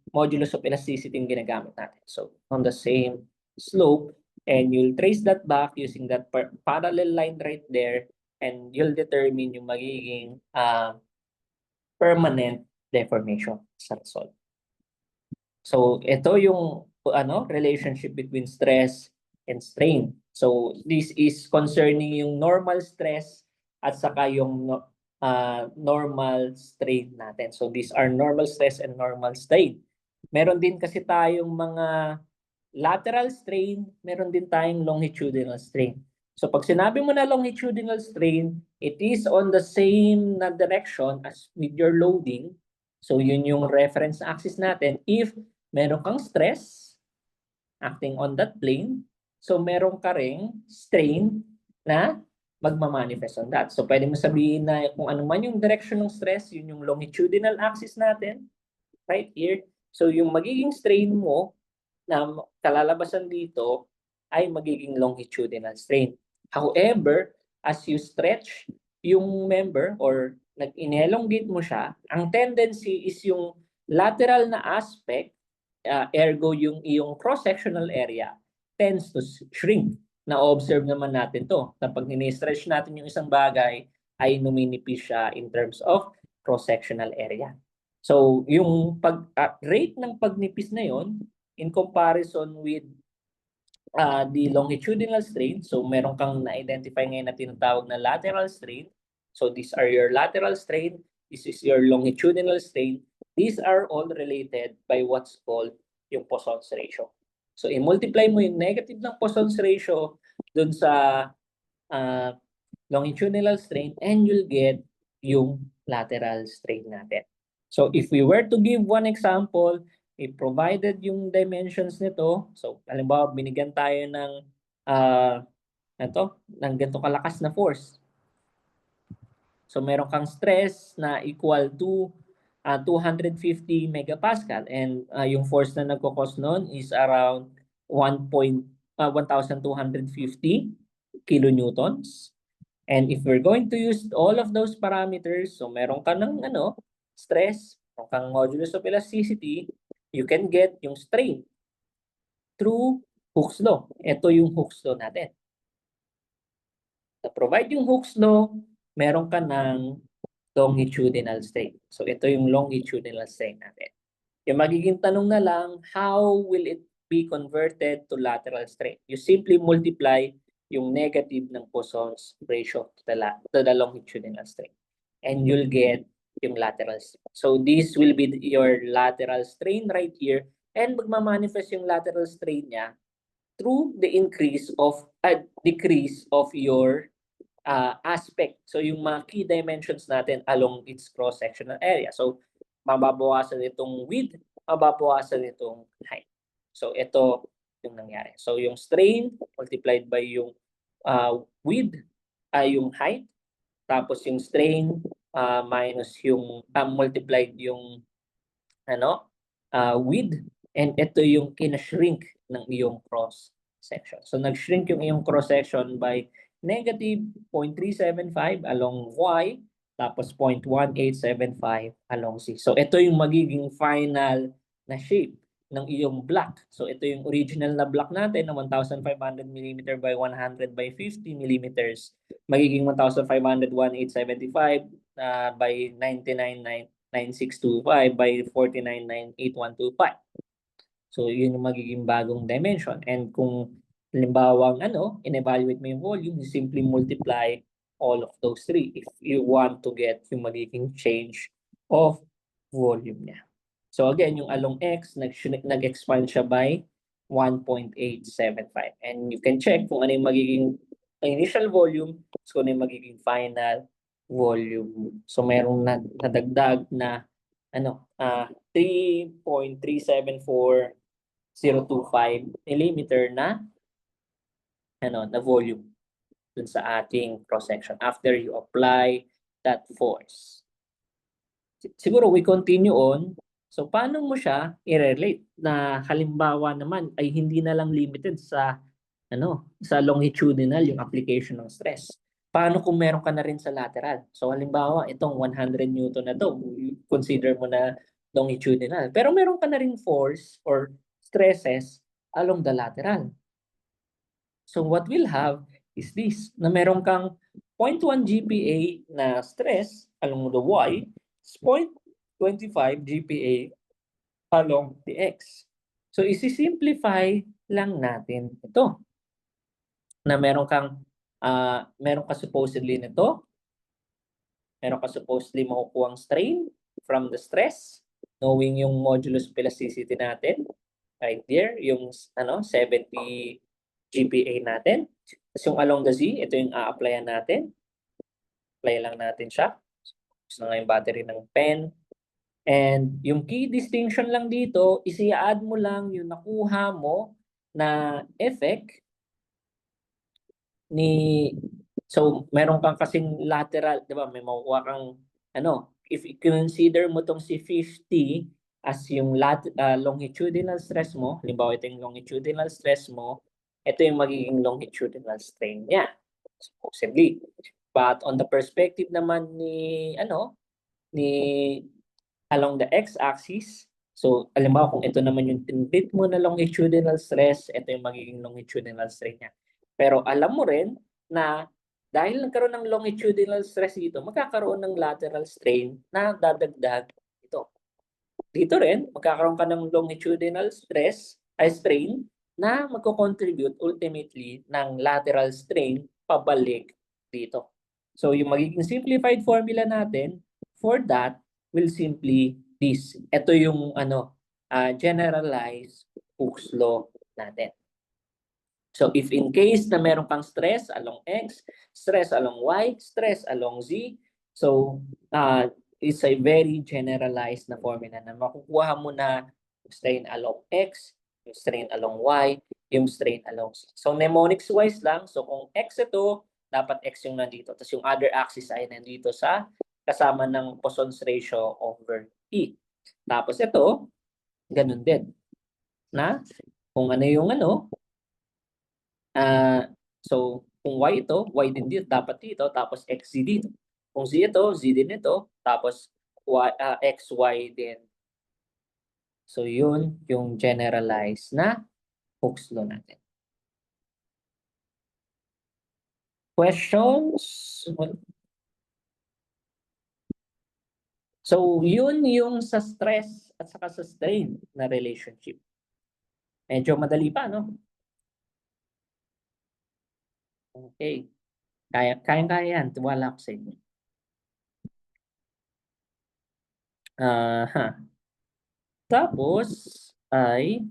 A: modulus of elasticity yung ginagamit natin. So on the same slope, and you'll trace that back using that parallel line right there, and you'll determine yung magiging permanent deformation sa result. So ito yung relationship between stress and strain. So this is concerning yung normal stress at saka yung normal strain natin. So these are normal stress and normal strain. Meron din kasi tayong mga lateral strain, meron din tayong longitudinal strain. So pag sinabi mo na longitudinal strain, it is on the same direction as with your loading. So yun yung reference axis natin. If meron kang stress acting on that plane, so meron ka ring strain na magmamanifest on that. So pwede mo sabihin na kung ano man yung direction ng stress, yun yung longitudinal axis natin, right here. So yung magiging strain mo na kalalabasan dito ay magiging longitudinal strain. However, as you stretch yung member or nag-inelongate mo siya, ang tendency is yung lateral na aspect, ergo yung iyong cross-sectional area, tends to shrink. Na-observe naman natin to. Kapag ni-stretch natin yung isang bagay, ay numinipis siya in terms of cross-sectional area. So, yung rate ng pagnipis na yon in comparison with the longitudinal strain, so meron kang na-identify ngayon na tinatawag na lateral strain. So these are your lateral strain, this is your longitudinal strain. These are all related by what's called yung Poisson's ratio. So i-multiply mo yung negative ng Poisson's ratio dun sa longitudinal strain and you'll get yung lateral strain natin. So if we were to give one example, provided yung dimensions nito, so halimbawa binigyan tayo ng ng ganito kalakas na force. So meron kang stress na equal to 250 megapascal and yung force na nagko-cause noon is around 1,250 kilonewtons. And if we're going to use all of those parameters, so meron ka ng stress, meron kang modulus of elasticity, you can get yung strain through Hooke's law. Ito yung Hooke's law natin. To provide yung Hooke's law, meron ka ng longitudinal strain. So ito yung longitudinal strain natin. Yung magiging tanong na lang, how will it be converted to lateral strain? You simply multiply yung negative ng Poisson's ratio to the longitudinal strain. And you'll get yung lateral strain. So this will be your lateral strain right here. And magmamanifest yung lateral strain niya through the decrease of your aspect. So yung mga key dimensions natin along its cross-sectional area. So mababawasan itong width, mababawasan itong height. So ito yung nangyari. So yung strain multiplied by yung width ay yung height, tapos yung strain minus yung multiplied yung width, and ito yung kinashrink ng iyong cross section. So nag-shrink yung iyong cross section by negative 0.375 along Y, tapos 0.1875 along Z. So ito yung magiging final na shape ng iyong block. So ito yung original na block natin na 1,500 mm by 100 by 50 millimeters. Magiging 1,500, 1,875 by 99,9625 by 49,98125. So yun yung magiging bagong dimension. And kung halimbawa in-evaluate mo yung volume, you simply multiply all of those three if you want to get yung magiging change of volume niya. So again, yung along X, nag-expand siya by 1.875. And you can check kung ano yung magiging initial volume, kung ano yung magiging final volume. So mayroong nadagdag na 3.374025 millimeter na na volume dun sa ating cross section after you apply that force. Siguro we continue on. So paano mo siya i-relate na halimbawa naman ay hindi na lang limited sa sa longitudinal yung application ng stress. Paano kung meron ka na rin sa lateral? So halimbawa itong 100 Newton na to, consider mo na longitudinal. Pero meron ka na rin force or stresses along the lateral. So what we'll have is this, na meron kang 0.1 GPa na stress along the Y, 0.25 GPa along the X. So isi-simplify lang natin ito. Na meron ka supposedly nito, meron ka supposedly makukuhang strain from the stress, knowing yung modulus of elasticity natin, right there, yung 70 GPa natin. Tapos yung along the Z, ito yung a-applyan natin. Apply lang natin siya. Tapos na nga yung battery ng pen. And yung key distinction lang dito, isi-add mo lang yung nakuha mo na effect so meron kang kasing lateral, 'di ba? May makukuha kang if i-consider mo tong si 50 as yung longitudinal stress mo, halimbawa ito yung longitudinal stress mo, ito yung magiging longitudinal strain niya, supposedly. But on the perspective naman ni along the x-axis, so halimbawa kung ito naman yung tinbit mo na longitudinal stress, ito yung magiging longitudinal strain niya. Pero alam mo rin na dahil nagkaroon ng longitudinal stress dito, magkakaroon ng lateral strain na dadagdag ito. Dito rin, magkakaroon ka ng longitudinal strain na magko-contribute ultimately ng lateral strain pabalik dito. So yung magiging simplified formula natin for that will simply this. Ito yung generalized Hooke's law natin. So if in case na meron kang stress along X, stress along Y, stress along Z, so it's a very generalized na formula na makukuha mo na yung strain along X, yung strain along Y, yung strain along Z. So mnemonics wise lang, so kung X ito, dapat X yung nandito. Tapos yung other axis ay nandito sa kasama ng Poisson's ratio over E. Tapos ito, ganun din. Na kung ano yung so kung Y ito, Y din dito, dapat dito, tapos XZ dito. Kung Z ito, Z din ito, tapos XY din. So yun yung generalized na Hooke's law natin. Questions? So yun yung sa stress at saka sa strain na relationship. Medyo madali pa, no? Okay. Kaya yan. Tiwala ko sa inyo. Tapos ay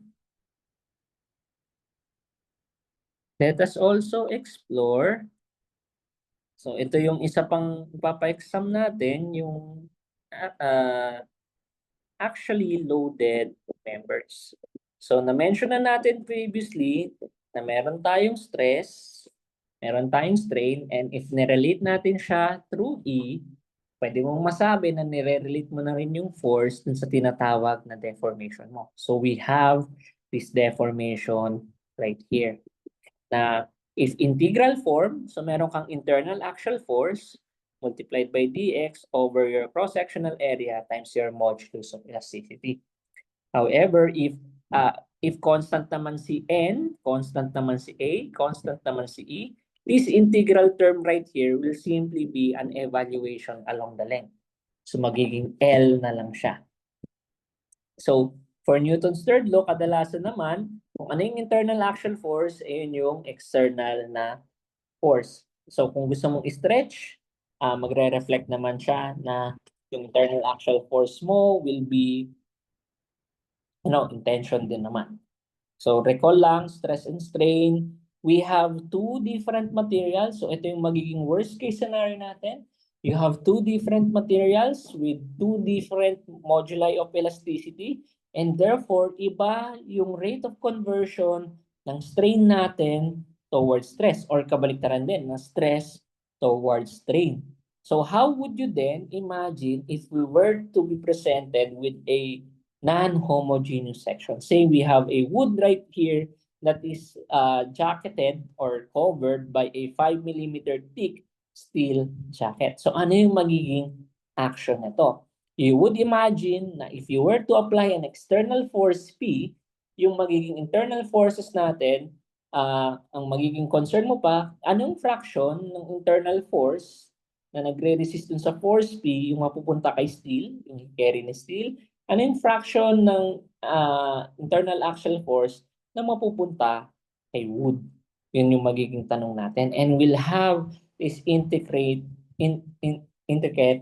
A: let us also explore. So ito yung isa pang papa-exam natin, yung actually loaded members. So na-mention na natin previously na meron tayong stress, meron tayong strain, and if nirelate natin siya through E, pwede mong masabi na nire-relate mo na rin yung force dun sa tinatawag na deformation mo. So we have this deformation right here. Na if integral form, so meron kang internal axial force multiplied by dx over your cross-sectional area times your modulus of elasticity. However, if constant naman si n, constant naman si a, constant naman si e, this integral term right here will simply be an evaluation along the length. So magiging L na lang siya. So for Newton's third law, kadalasan naman, kung ano yung internal axial force, ayun yung external na force. So kung gusto mong i-stretch, magre-reflect naman siya na yung internal axial force mo will be intention din naman. So recall lang, stress and strain, we have two different materials. So ito yung magiging worst case scenario natin. You have two different materials with two different moduli of elasticity, and therefore iba yung rate of conversion ng strain natin towards stress, or kabaliktaran din ng stress towards strain. So how would you then imagine if we were to be presented with a non-homogeneous section? Say we have a wood right here that is jacketed or covered by a 5 millimeter thick steel jacket. So ano yung magiging action nito? You would imagine na if you were to apply an external force P, yung magiging internal forces natin, ang magiging concern mo pa, anong fraction ng internal force na nagre-resist dun sa force P, yung mapupunta kay steel, yung carry ni steel, ano yung fraction ng internal axial force na mapupunta kay wood? Yun yung magiging tanong natin. And we'll have this intricate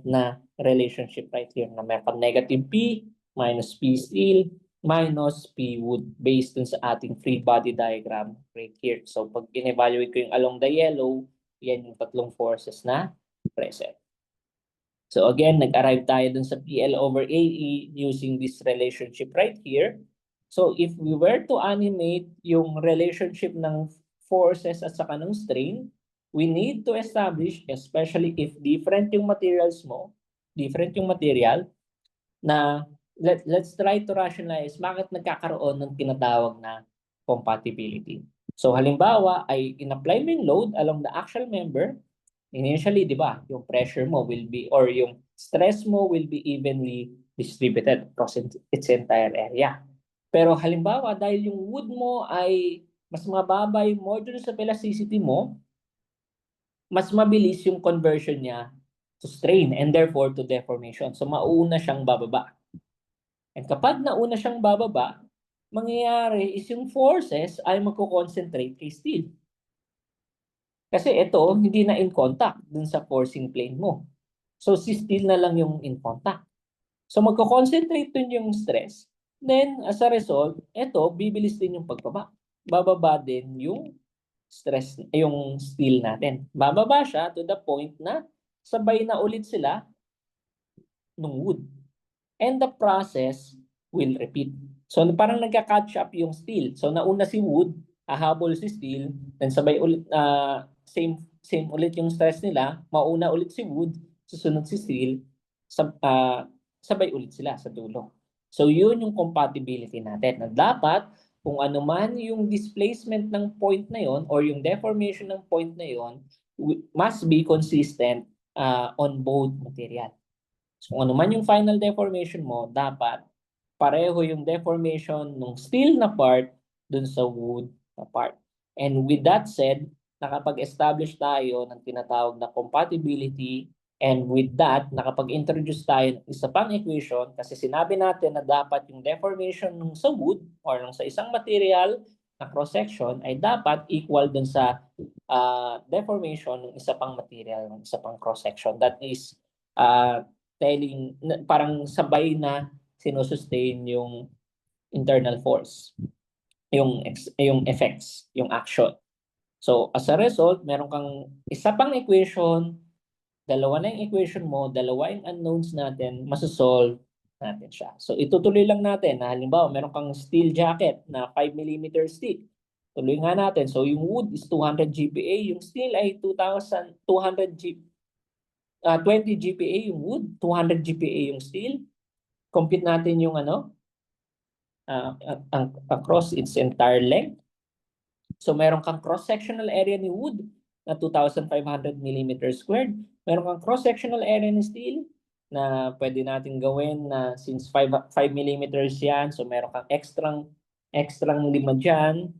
A: na relationship right here na may negative P minus P steel minus P wood based dun sa ating free body diagram right here. So pag in-evaluate ko yung along the yellow, yan yung tatlong forces na present. So again, nag-arrive tayo dun sa PL over AE using this relationship right here. So if we were to animate yung relationship ng forces at saka ng strain, we need to establish, especially if different yung materials mo, different yung material, na let's try to rationalize bakit nagkakaroon ng tinatawag na compatibility. So halimbawa ay in-apply mo yung load along the axial member. Initially, di ba, yung pressure mo will be, or yung stress mo will be evenly distributed across its entire area. Pero halimbawa, dahil yung wood mo ay mas mababa yung modulus of elasticity mo, mas mabilis yung conversion niya to strain and therefore to deformation. So mauna siyang bababa. And kapag nauna siyang bababa, mangyayari is yung forces ay magko-concentrate kay steel. Kasi ito, hindi na in contact dun sa forcing plane mo. So si steel na lang yung in contact. So magko-concentrate dun yung stress. Then as a result, ito, bibilis din yung pagbaba. Bababa din yung stress, yung steel natin. Bababa siya to the point na sabay na ulit sila ng wood. And the process will repeat. So parang nagka-catch up yung steel. So nauna si wood, hahabol si steel, then sabay ulit, same ulit yung stress nila, mauna ulit si wood, susunod si steel, sabay ulit sila sa dulo. So yun yung compatibility natin. Na dapat kung ano man yung displacement ng point na yon or yung deformation ng point na yon must be consistent on both material. So kung ano man yung final deformation mo, dapat pareho yung deformation ng steel na part dun sa wood na part. And with that said, nakapag-establish tayo ng tinatawag na compatibility, and with that, nakapag-introduce tayo ng isa pang equation kasi sinabi natin na dapat yung deformation ng sa wood or ng sa isang material na cross-section ay dapat equal dun sa deformation ng isa pang material, ng isa pang cross-section. That is telling, parang sabay na sinusustain yung internal force, yung effects, yung action. So as a result, meron kang isa pang equation, dalawa na yung equation mo, dalawa yung unknowns natin, masosolve natin siya. So itutuloy lang natin na halimbawa meron kang steel jacket na 5 mm thick. Tuloy nga natin. So yung wood is 200 GPA, yung steel ay 2,200 20 GPA yung wood, 200 GPA yung steel. Compute natin yung across its entire length. So meron kang cross-sectional area ni wood na 2,500 millimeters squared. Meron kang cross-sectional area ni steel na pwede natin gawin na since 5 millimeters yan. So meron kang extrang 5 dyan.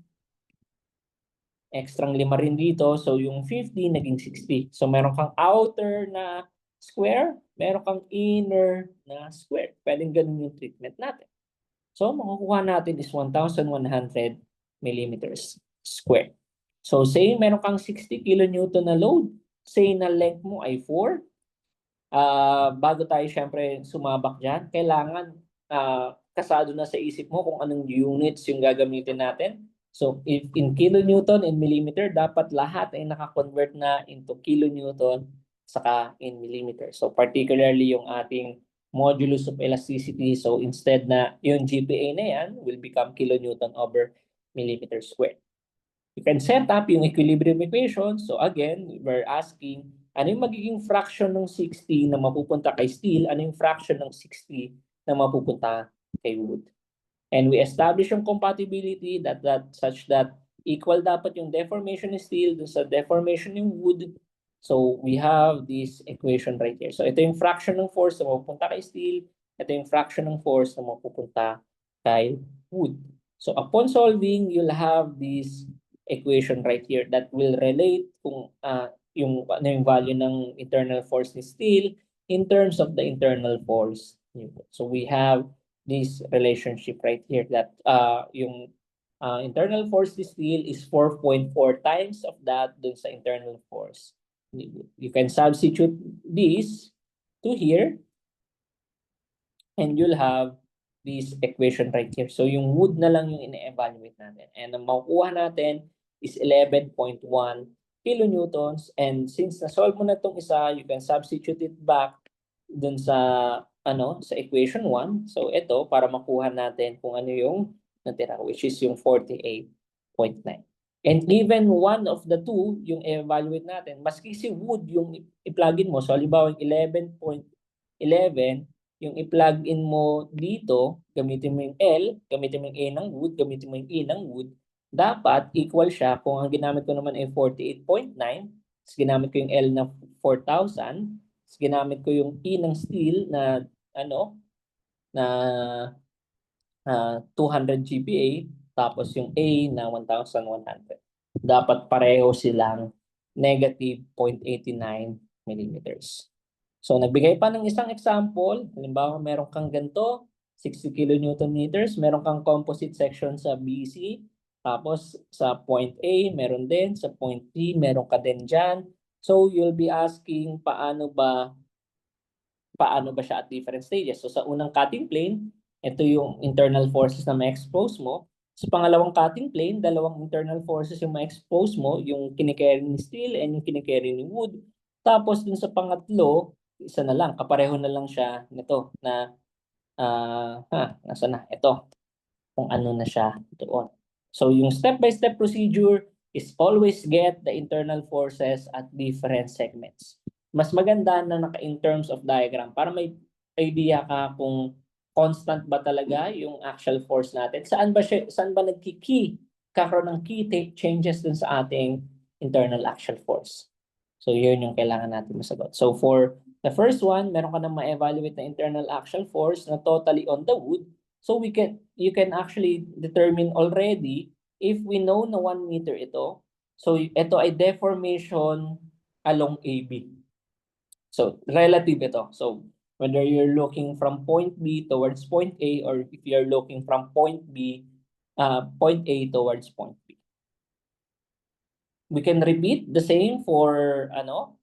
A: Extrang 5 rin dito. So yung 50 naging 60. So meron kang outer na square, meron kang inner na square. Pwedeng ganun yung treatment natin. So makukuha natin is 1,100 millimeters square. So say meron kang 60 kilonewton na load, say na length mo ay 4. Bago tayo syempre sumabak dyan, kailangan kasado na sa isip mo kung anong units yung gagamitin natin. So if in kilonewton and millimeter, dapat lahat ay naka-convert na into kilonewton saka in millimeter. So particularly yung ating modulus of elasticity. So instead na yung GPA na yan will become kilonewton over millimeter squared. You can set up yung equilibrium equation. So again, we're asking, ano yung magiging fraction ng 60 na mapupunta kay steel? Ano yung fraction ng 60 na mapupunta kay wood? And we establish yung compatibility that such that equal dapat yung deformation ng steel dun sa deformation ng wood. So we have this equation right here. So ito yung fraction ng force na mapupunta kay steel. Ito yung fraction ng force na mapupunta kay wood. So upon solving, you'll have this equation right here that will relate kung yung value ng internal force ni steel in terms of the internal force. So we have this relationship right here that yung internal force ni steel is 4.4 times of that dun sa internal force. You can substitute this to here and you'll have this equation right here. So yung wood na lang yung ine-evaluate natin. And ang makukuha natin is 11.1 kilonewtons. And since na-solve mo na itong isa, you can substitute it back dun sa sa equation 1. So ito, para makuha natin kung ano yung natira, which is yung 48.9. And even one of the two, yung evaluate natin, maski si wood yung i-plug-in mo. So halimbawa yung 11.11, yung i-plug in mo dito, gamitin mo yung L, gamitin mo yung A ng wood, gamitin mo yung E ng wood, dapat equal siya kung ang ginamit ko naman ay 48.9, ginamit ko yung L na 4,000, ginamit ko yung E ng steel na na 200 GPA, tapos yung A na 1,100. Dapat pareho silang negative 0.89 millimeters. So nagbigay pa ng isang example, halimbawa meron kang ganito, 60 kilonewton meters, meron kang composite section sa BC, tapos sa point A, meron din, sa point B, meron ka din dyan. So you'll be asking paano ba siya at different stages. So sa unang cutting plane, ito yung internal forces na ma-expose mo. Sa pangalawang cutting plane, dalawang internal forces yung ma-expose mo, yung kinikerry ni steel and yung kinikerry ni wood. Tapos dun sa pangatlo, isa na lang, kapareho na lang siya nito na nasa na? Ito, kung ano na siya doon. So yung step-by-step procedure is always get the internal forces at different segments. Mas maganda na in terms of diagram para may idea ka kung constant ba talaga yung actual force natin. Saan ba kakaroon ng key changes dun sa ating internal actual force. So yun yung kailangan natin masagot. So for the first one, meron ka na ma-evaluate na internal actual force na totally on the wood. So you can actually determine already if we know na 1 meter ito. So ito ay deformation along AB. So relative ito. So whether you're looking from point B towards point A or if you're looking from point A towards point B. We can repeat the same for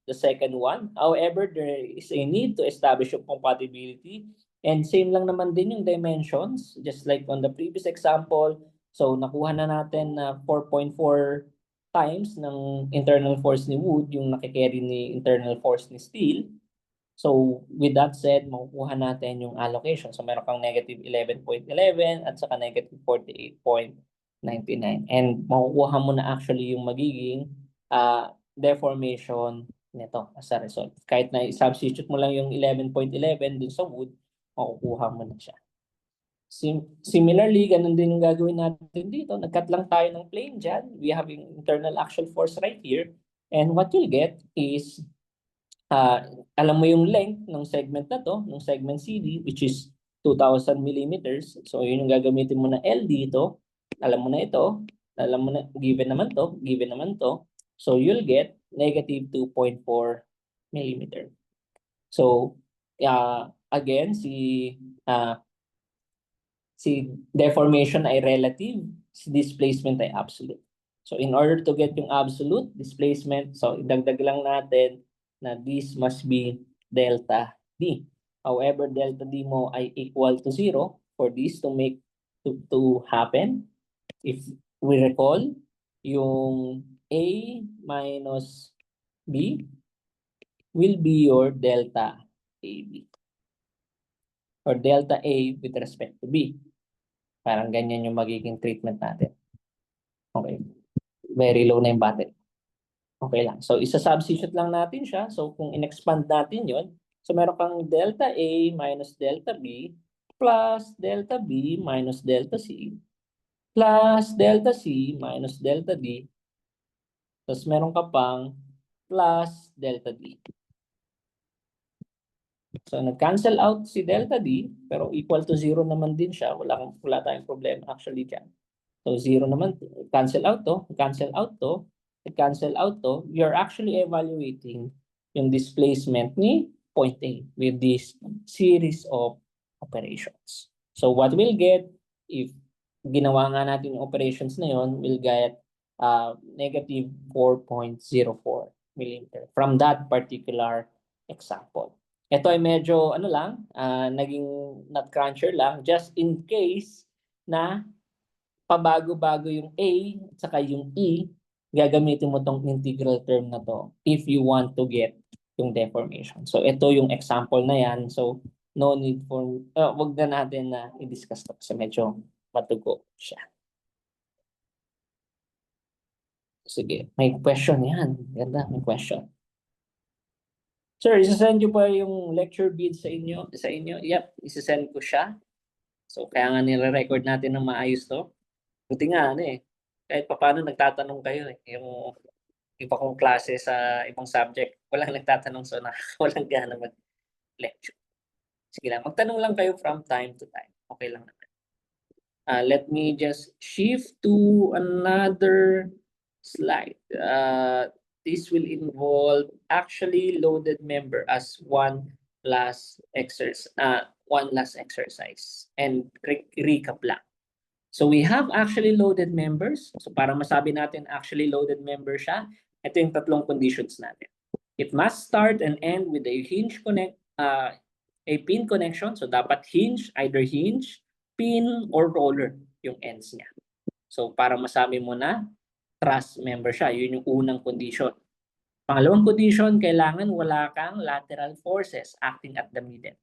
A: the second one. However, there is a need to establish yung compatibility. And same lang naman din yung dimensions, just like on the previous example. So nakuha na natin na 4.4 times ng internal force ni wood, yung nakikerry ni internal force ni steel. So with that said, makukuha natin yung allocation. So meron kang negative 11.11 at saka negative 48.9 99. And makukuha mo na actually yung magiging deformation nito as a result. Kahit na substitute mo lang yung 11.11 dun sa wood, makukuha mo na siya. Similarly, ganun din yung gagawin natin dito. Nag-cut lang tayo ng plane dyan. We have an internal axial force right here. And what you'll get is, alam mo yung length ng segment na to, ng segment CD, which is 2,000 millimeters. So yun yung gagamitin mo na L dito. Alam mo na ito. Alam mo na, given naman to, given naman to. So you'll get negative 2.4 millimeter. So, again, si deformation ay relative, si displacement ay absolute. So in order to get yung absolute displacement, so idagdag lang natin na this must be delta D. However, delta D mo ay equal to 0 for this to make to happen. If we recall, yung A minus B will be your delta AB. Or delta A with respect to B. Parang ganyan yung magiging treatment natin. Okay. Very low na yung battery. Okay lang. So, isa-substitute lang natin siya. So, kung in-expand natin yon, so meron kang delta A minus delta B plus delta B minus delta C plus delta C minus delta D. Tapos meron ka pang plus delta D. So, nag-cancel out si delta D, pero equal to 0 naman din siya. Wala tayong problema actually dyan. So, 0 naman, cancel out to, cancel out to, cancel out to. You're actually evaluating yung displacement ni point A with this series of operations. So, what we'll get, if ginawa nga natin yung operations na yun, we'll get negative 4.04 millimeter from that particular example. Ito ay medyo ano lang, naging nut cruncher lang just in case na pabago-bago yung A at saka yung E, gagamitin mo tong integral term na to if you want to get yung deformation. So ito yung example na yan. So no need for, wag na natin na i-discuss to kasi medyo matugo siya. Sige, may question yan. Ganda, may question. Sir, isasend nyo pa yung lecture vid sa inyo? Yep, isasend ko siya. So, kaya nga nire-record natin ng maayos to. Buti nga, kahit paano nagtatanong kayo yung iba kong klase sa ibang subject. Walang nagtatanong, so walang gana mag-lecture. Sige lang, magtanong lang kayo from time to time. Okay lang naman. Let me just shift to another slide. This will involve actually loaded member as one last exercise and recap lang. So we have actually loaded members. So para masabi natin actually loaded member siya, ito yung tatlong conditions natin. It must start and end with a a pin connection. So dapat hinge, either hinge, pin, or roller yung ends niya. So para masabi mo na truss member siya. Yun yung unang condition. Pangalawang condition, kailangan wala kang lateral forces acting at the middle.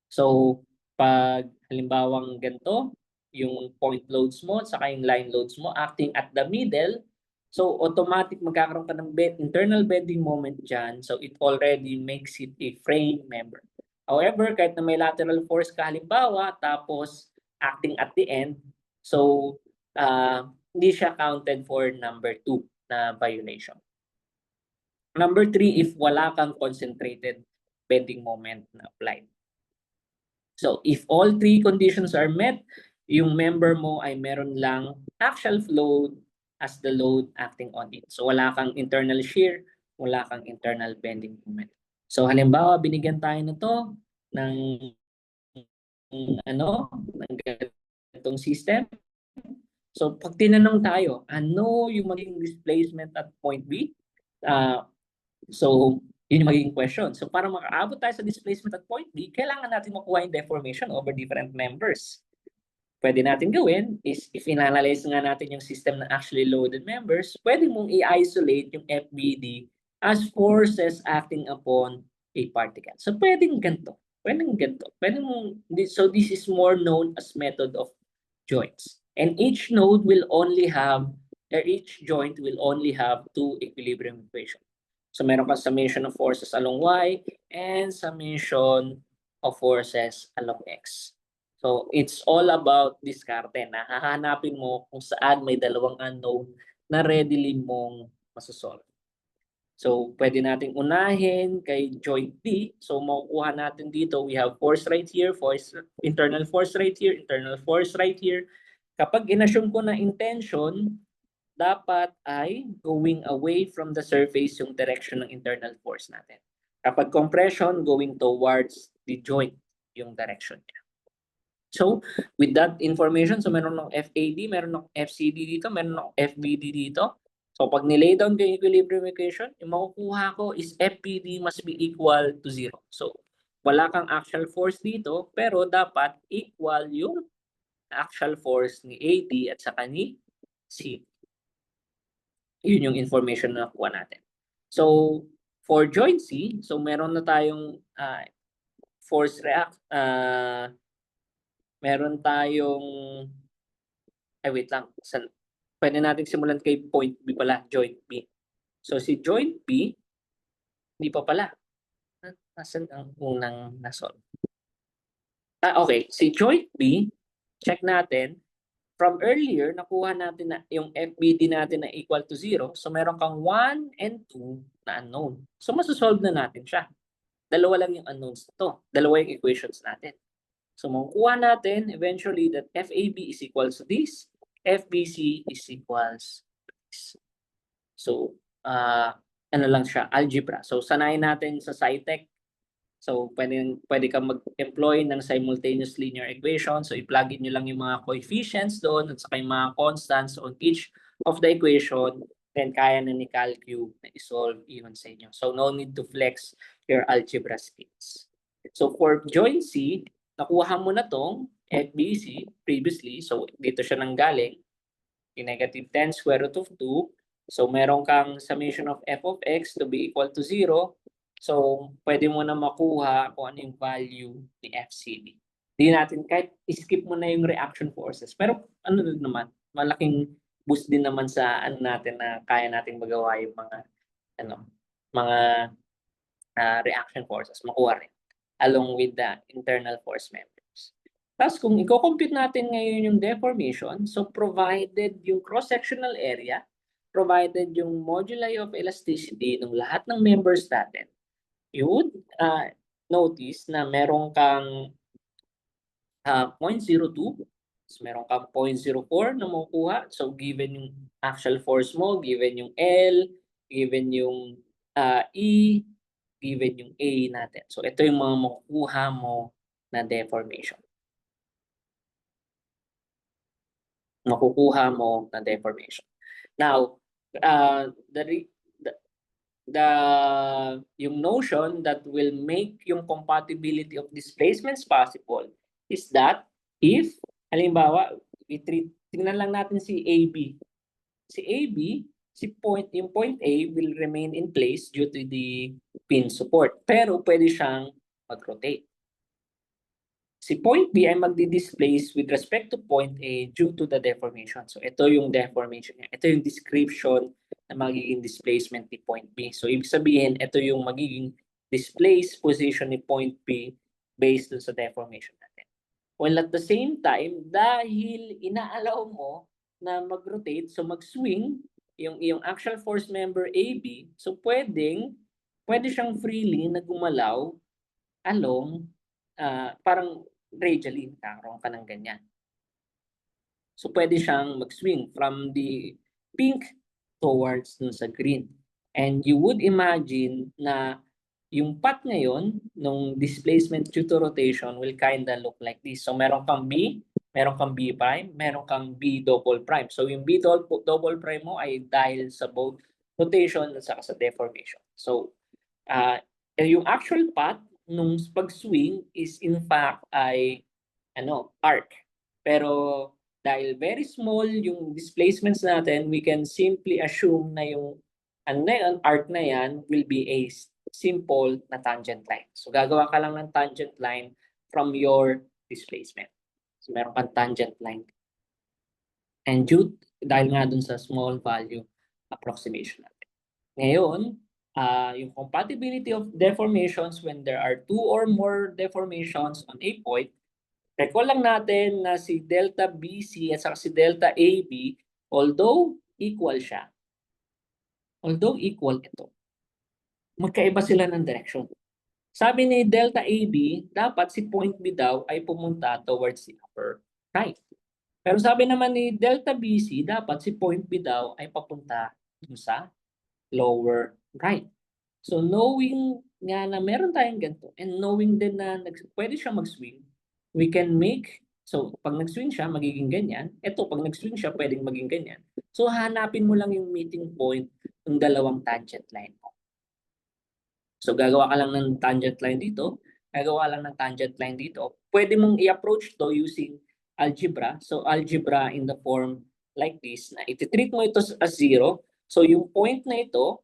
A: So, pag halimbawang ganito, yung point loads mo, saka yung line loads mo acting at the middle, so automatic magkakaroon ka ng internal bending moment dyan. So, it already makes it a frame member. However, kahit na may lateral force ka halimbawa, tapos acting at the end, so, hindi siya counted for number 2 na violation. Number 3, if wala kang concentrated bending moment na applied. So, if all 3 conditions are met, yung member mo ay meron lang axial load as the load acting on it. So, wala kang internal shear, wala kang internal bending moment. So, halimbawa, binigyan tayo nito ng ganitong system. So, pag tinanong tayo, ano yung magiging displacement at point B? So, yun yung magiging question. So, para makaabot tayo sa displacement at point B, kailangan natin makuha yung deformation over different members. Pwede natin gawin is, if in-analyze nga natin yung system na actually loaded members, pwede mong i-isolate yung FBD as forces acting upon a particle. So, pwedeng ganito. So, this is more known as method of joints. And each node will only have, or each joint will only have two equilibrium equations. So meron kang summation of forces along y and summation of forces along x. So it's all about diskarte na hahanapin mo kung saan may dalawang unknown na readily mong masosolve. So pwede nating unahin kay joint B. So makukuha natin dito, we have force right here, force, internal force right here, internal force right here. Kapag inassume ko na intention, dapat ay going away from the surface yung direction ng internal force natin. Kapag compression, going towards the joint yung direction niya. So, with that information, so meron ng FAD, meron ng FCD dito, meron ng FBD dito. So, pag nilay down ko yung equilibrium equation, yung makukuha ko is FPD must be equal to 0. So, wala kang actual force dito, pero dapat equal yung actual force ni AD at saka ni C. Yun yung information na nakuha natin. So, for joint C, so meron na tayong force react, meron tayong, wait lang, pwede natin simulan kay point B pala, joint B. So, si joint B, hindi pa pala. Nasaan ang unang nasolve? Okay, si joint B, check natin, from earlier, nakuha natin na yung FBD natin na equal to 0. So, meron kang 1 and 2 na unknown. So, masosolve na natin siya. Dalawa lang yung unknowns na to. Dalawa yung equations natin. So, makukuha natin eventually that FAB is equals to this, FBC is equals to this. So, ano lang siya, algebra. So, sanayin natin sa SciTech. So, pwede kang mag-employ ng simultaneous linear equation. So, i-plug in nyo lang yung mga coefficients doon at saka yung mga constants on each of the equation. Then, kaya na ni Calcu na i-solve even sa inyo. So, no need to flex your algebra skills. So, for joint C, nakuha mo na tong FBC previously. So, dito siya nanggaling. Yung negative 10 square root of 2. So, meron kang summation of f of x to be equal to 0. So, pwede mo na makuha kung ano yung value ni FCD. Hindi natin, kahit skip mo na yung reaction forces. Pero ano din naman, malaking boost din naman sa ano natin na kaya nating magawa yung mga reaction forces. Makuha rin along with the internal force members. Tapos kung i-compute natin ngayon yung deformation, so provided yung cross-sectional area, provided yung moduli of elasticity ng lahat ng members natin, you would notice na meron kang 0.02, meron kang 0.04 na makukuha. So given yung actual force mo, given yung L, given yung E, given yung A natin. So ito yung mga makukuha mo na deformation. Makukuha mo na deformation. Now, yung notion that will make yung compatibility of displacements possible is that if, halimbawa, tingnan lang natin si AB. Si AB, yung point A will remain in place due to the pin support. Pero pwede siyang mag-rotate. Si point B ay magdi-displace with respect to point A due to the deformation. So ito yung deformation niya. Ito yung description na magiging displacement ni point B. So ibig sabihin, ito yung magiging displaced position ni point B based dun sa deformation natin. Well, at the same time, dahil inaalaw mo na mag-rotate, so mag-swing, yung actual force member AB, so pwede siyang freely na gumalaw along parang radially, nagkakaroon ka ng ganyan. So, pwede siyang mag-swing from the pink towards sa green. And you would imagine na yung path ngayon ng displacement due to rotation will kinda look like this. So, meron kang B, meron kang B prime, meron kang B double prime. So, yung B double prime mo ay dahil sa both rotation at saka sa deformation. So, yung actual path nung pag-swing is in fact ay arc. Pero dahil very small yung displacements natin, we can simply assume na yung arc na yan will be a simple na tangent line. So gagawa ka lang ng tangent line from your displacement. So meron kang tangent line. And dahil nga dun sa small value approximation natin. Ngayon, yung compatibility of deformations when there are two or more deformations on a point, recall lang natin na si delta BC at saka si delta AB, although equal ito, magkaiba sila ng direction. Sabi ni delta AB, dapat si point B daw ay pumunta towards the upper right. Pero sabi naman ni delta BC, dapat si point B daw ay papunta dun sa lower right. So knowing nga na meron tayong ganito and knowing din na pwede siya mag-swing, we can make, so pag nag-swing siya, magiging ganyan. Ito, pag nag-swing siya, pwedeng maging ganyan. So hanapin mo lang yung meeting point ng dalawang tangent line mo. So gagawa ka lang ng tangent line dito, gagawa lang ng tangent line dito. Pwede mong i-approach to using algebra. So algebra in the form like this, na iti-treat mo ito as 0. So yung point na ito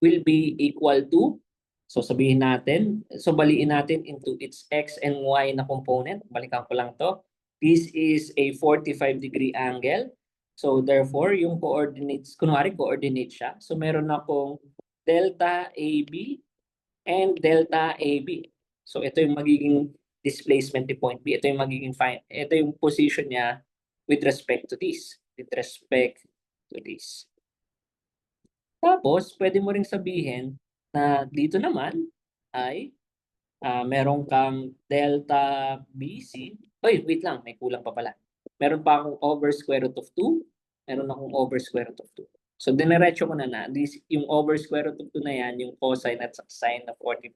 A: will be equal to, so sabihin natin, so baliin natin into its x and y na component. Balikan ko lang to. This is a 45-degree angle. So therefore, yung coordinates, kunwari coordinate siya. So meron akong delta AB and delta AB. So ito yung magiging displacement ni point B. Ito yung magiging ito yung position niya with respect to this. With respect to this. Tapos, pwede mo ring sabihin na dito naman ay meron kang delta BC. Oy, wait lang, may kulang pa pala. Meron pa akong over square root of 2. Meron akong over square root of 2. So, diniretso ko na yung over square root of 2 na yan, yung cosine at sine na 45.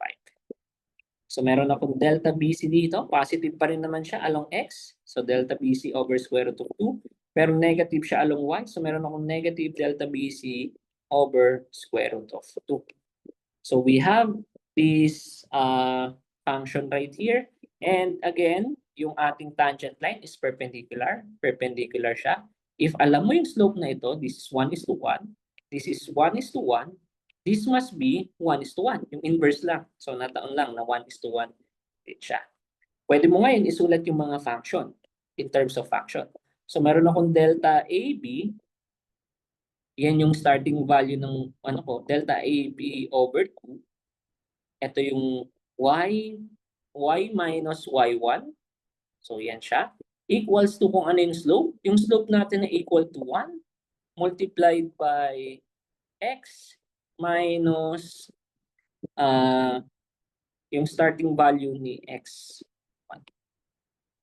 A: So, meron akong delta BC dito. Positive pa rin naman siya along x. So, delta BC over square root of 2. Pero negative siya along y. So, meron akong negative delta BC over square root of 2. So, we have this function right here. And again, yung ating tangent line is perpendicular. Perpendicular siya. If alam mo yung slope na ito, this is 1:1. This is 1:1. This must be 1:1. Yung inverse lang. So, nataon lang na 1:1 siya. Pwede mo ngayon isulat yung mga function in terms of function. So, meron akong delta AB. Yan yung starting value ng delta AB over 2. Ito yung y minus y1. So, yan siya. Equals to kung ano yung slope. Yung slope natin na equal to 1 multiplied by x minus yung starting value ni x1.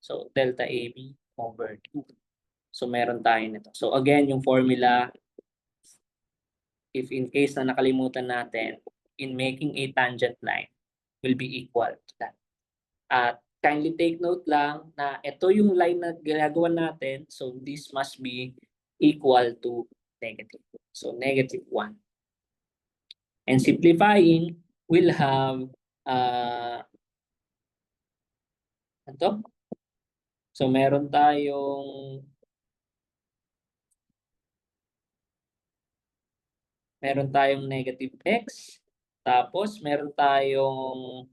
A: So, delta AB over 2. So, meron tayo nito. So, again, yung formula, if in case na nakalimutan natin, in making a tangent line will be equal to that. At kindly take note lang na ito yung line na ginagawa natin. So, this must be equal to negative. So, -1. And simplifying, we'll have ito. So, meron tayong negative x. Tapos, meron tayong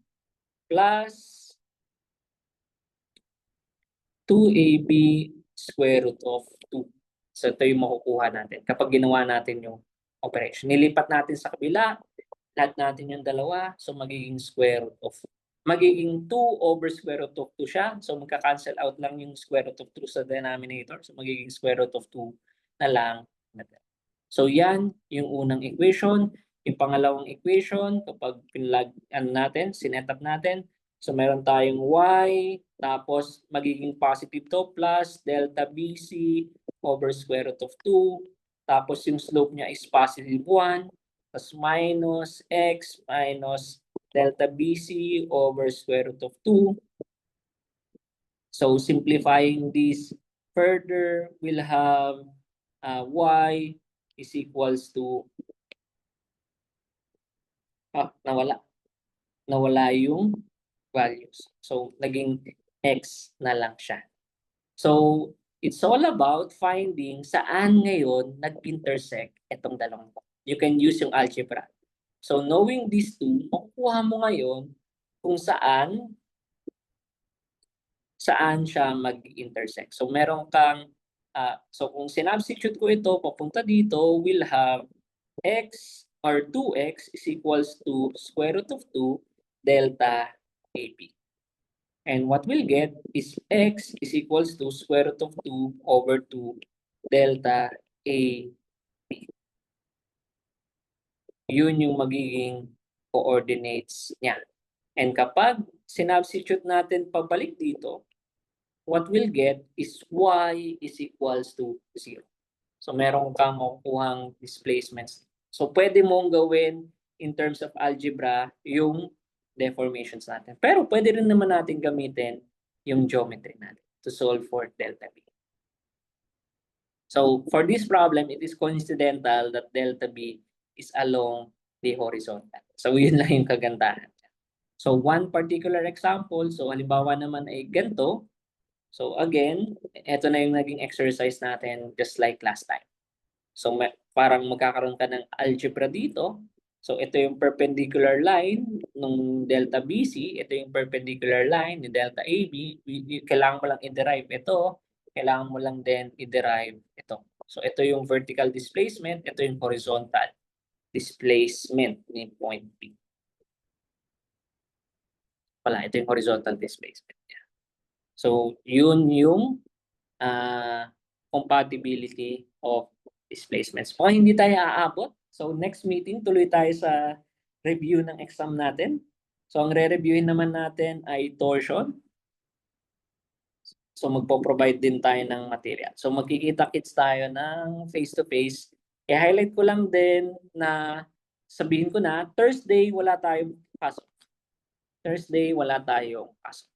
A: plus 2ab square root of 2. So, ito yung makukuha natin kapag ginawa natin yung operation. Nilipat natin sa kabila, lahat natin yung dalawa, so magiging square root of, magiging 2 over square root of 2 siya. So, magka-cancel out lang yung square root of 2 sa denominator. So, magiging square root of 2 na lang. So, yan yung unang equation. Yung pangalawang equation, kapag natin, sinet up natin, so meron tayong y, tapos magiging positive to, plus delta BC over square root of 2, tapos yung slope niya is positive 1, tapos minus x minus delta BC over square root of 2. So simplifying this further, we'll have y is equals to nawala yung values. So, naging x na lang siya. So, it's all about finding saan ngayon nag-intersect itong dalawang. You can use yung algebra. So, knowing these two, makukuha mo ngayon kung saan siya mag-intersect. So, meron kang So kung sinubstitute ko ito papunta dito, we'll have x or 2x is equals to square root of 2 delta AB. And what we'll get is x is equals to square root of 2 over 2 delta AB. Yun yung magiging coordinates niya. And kapag sinubstitute natin pabalik dito, what we'll get is y is equals to 0. So meron kang makukuhang displacements. So pwede mong gawin in terms of algebra yung deformations natin. Pero pwede rin naman natin gamitin yung geometry natin to solve for delta B. So for this problem, it is coincidental that delta B is along the horizontal. So yun lang yung kagandahan. So one particular example, so halimbawa naman ay ganito. So again, ito na yung naging exercise natin just like last time. So parang magkakaroon ka ng algebra dito. So ito yung perpendicular line ng delta BC, ito yung perpendicular line ni delta AB. Kailangan mo lang i-derive ito, kailangan mo lang din i-derive ito. So ito yung vertical displacement, ito yung horizontal displacement ni point P. Wala, ito yung horizontal displacement niya. So yun yung compatibility of displacements. Kung hindi tayo aabot, so next meeting, tuloy tayo sa review ng exam natin. So ang re-reviewin naman natin ay torsion. So magpo-provide din tayo ng material. So magkikita-kits tayo ng face-to-face. I-highlight ko lang din na sabihin ko na Thursday wala tayong pasok. Thursday wala tayong pasok.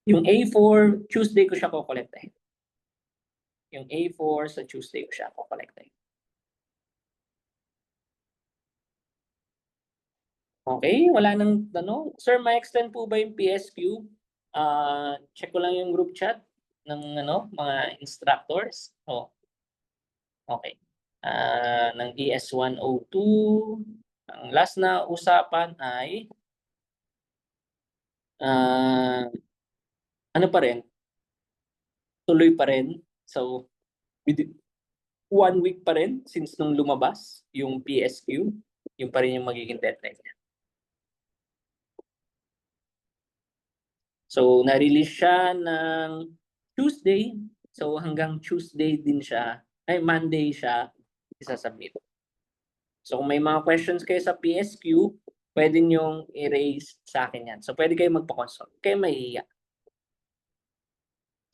A: Yung A4, Tuesday ko siya kukolektahin. Yung A4 sa Tuesday ko siya kukolektahin. Okay, wala nang tanong. Sir, ma-extend po ba yung PSQ? Check ko lang yung group chat ng mga instructors. Oh. Okay. Ng ES102. Ang last na usapan ay ano pa rin? Tuloy pa rin. So, 1 week pa rin since nung lumabas yung PSQ, yung pa rin yung magiging deadline niya. So, na-release siya ng Tuesday. So, hanggang Tuesday din siya, ay Monday siya isasubmit. So, kung may mga questions kayo sa PSQ, pwede nyong i-raise sa akin yan. So, pwede kayo magpa-consult. Kayo mahihiya.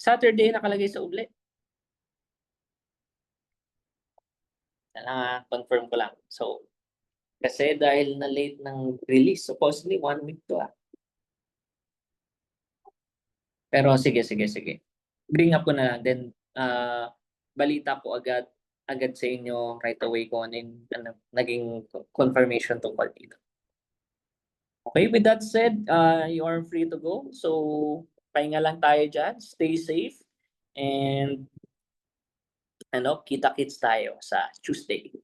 A: Saturday nakalagay sa uble. Confirm ko lang. So, kasi dahil na late ng release, supposedly 1 week to . Pero sige. Bring up ko na lang. Then, balita ko agad sa inyo right away kung ano yung naging confirmation tungkol dito. Okay, with that said, you are free to go. So, pahinga lang tayo dyan. Stay safe. And, kita-kits tayo sa Tuesday.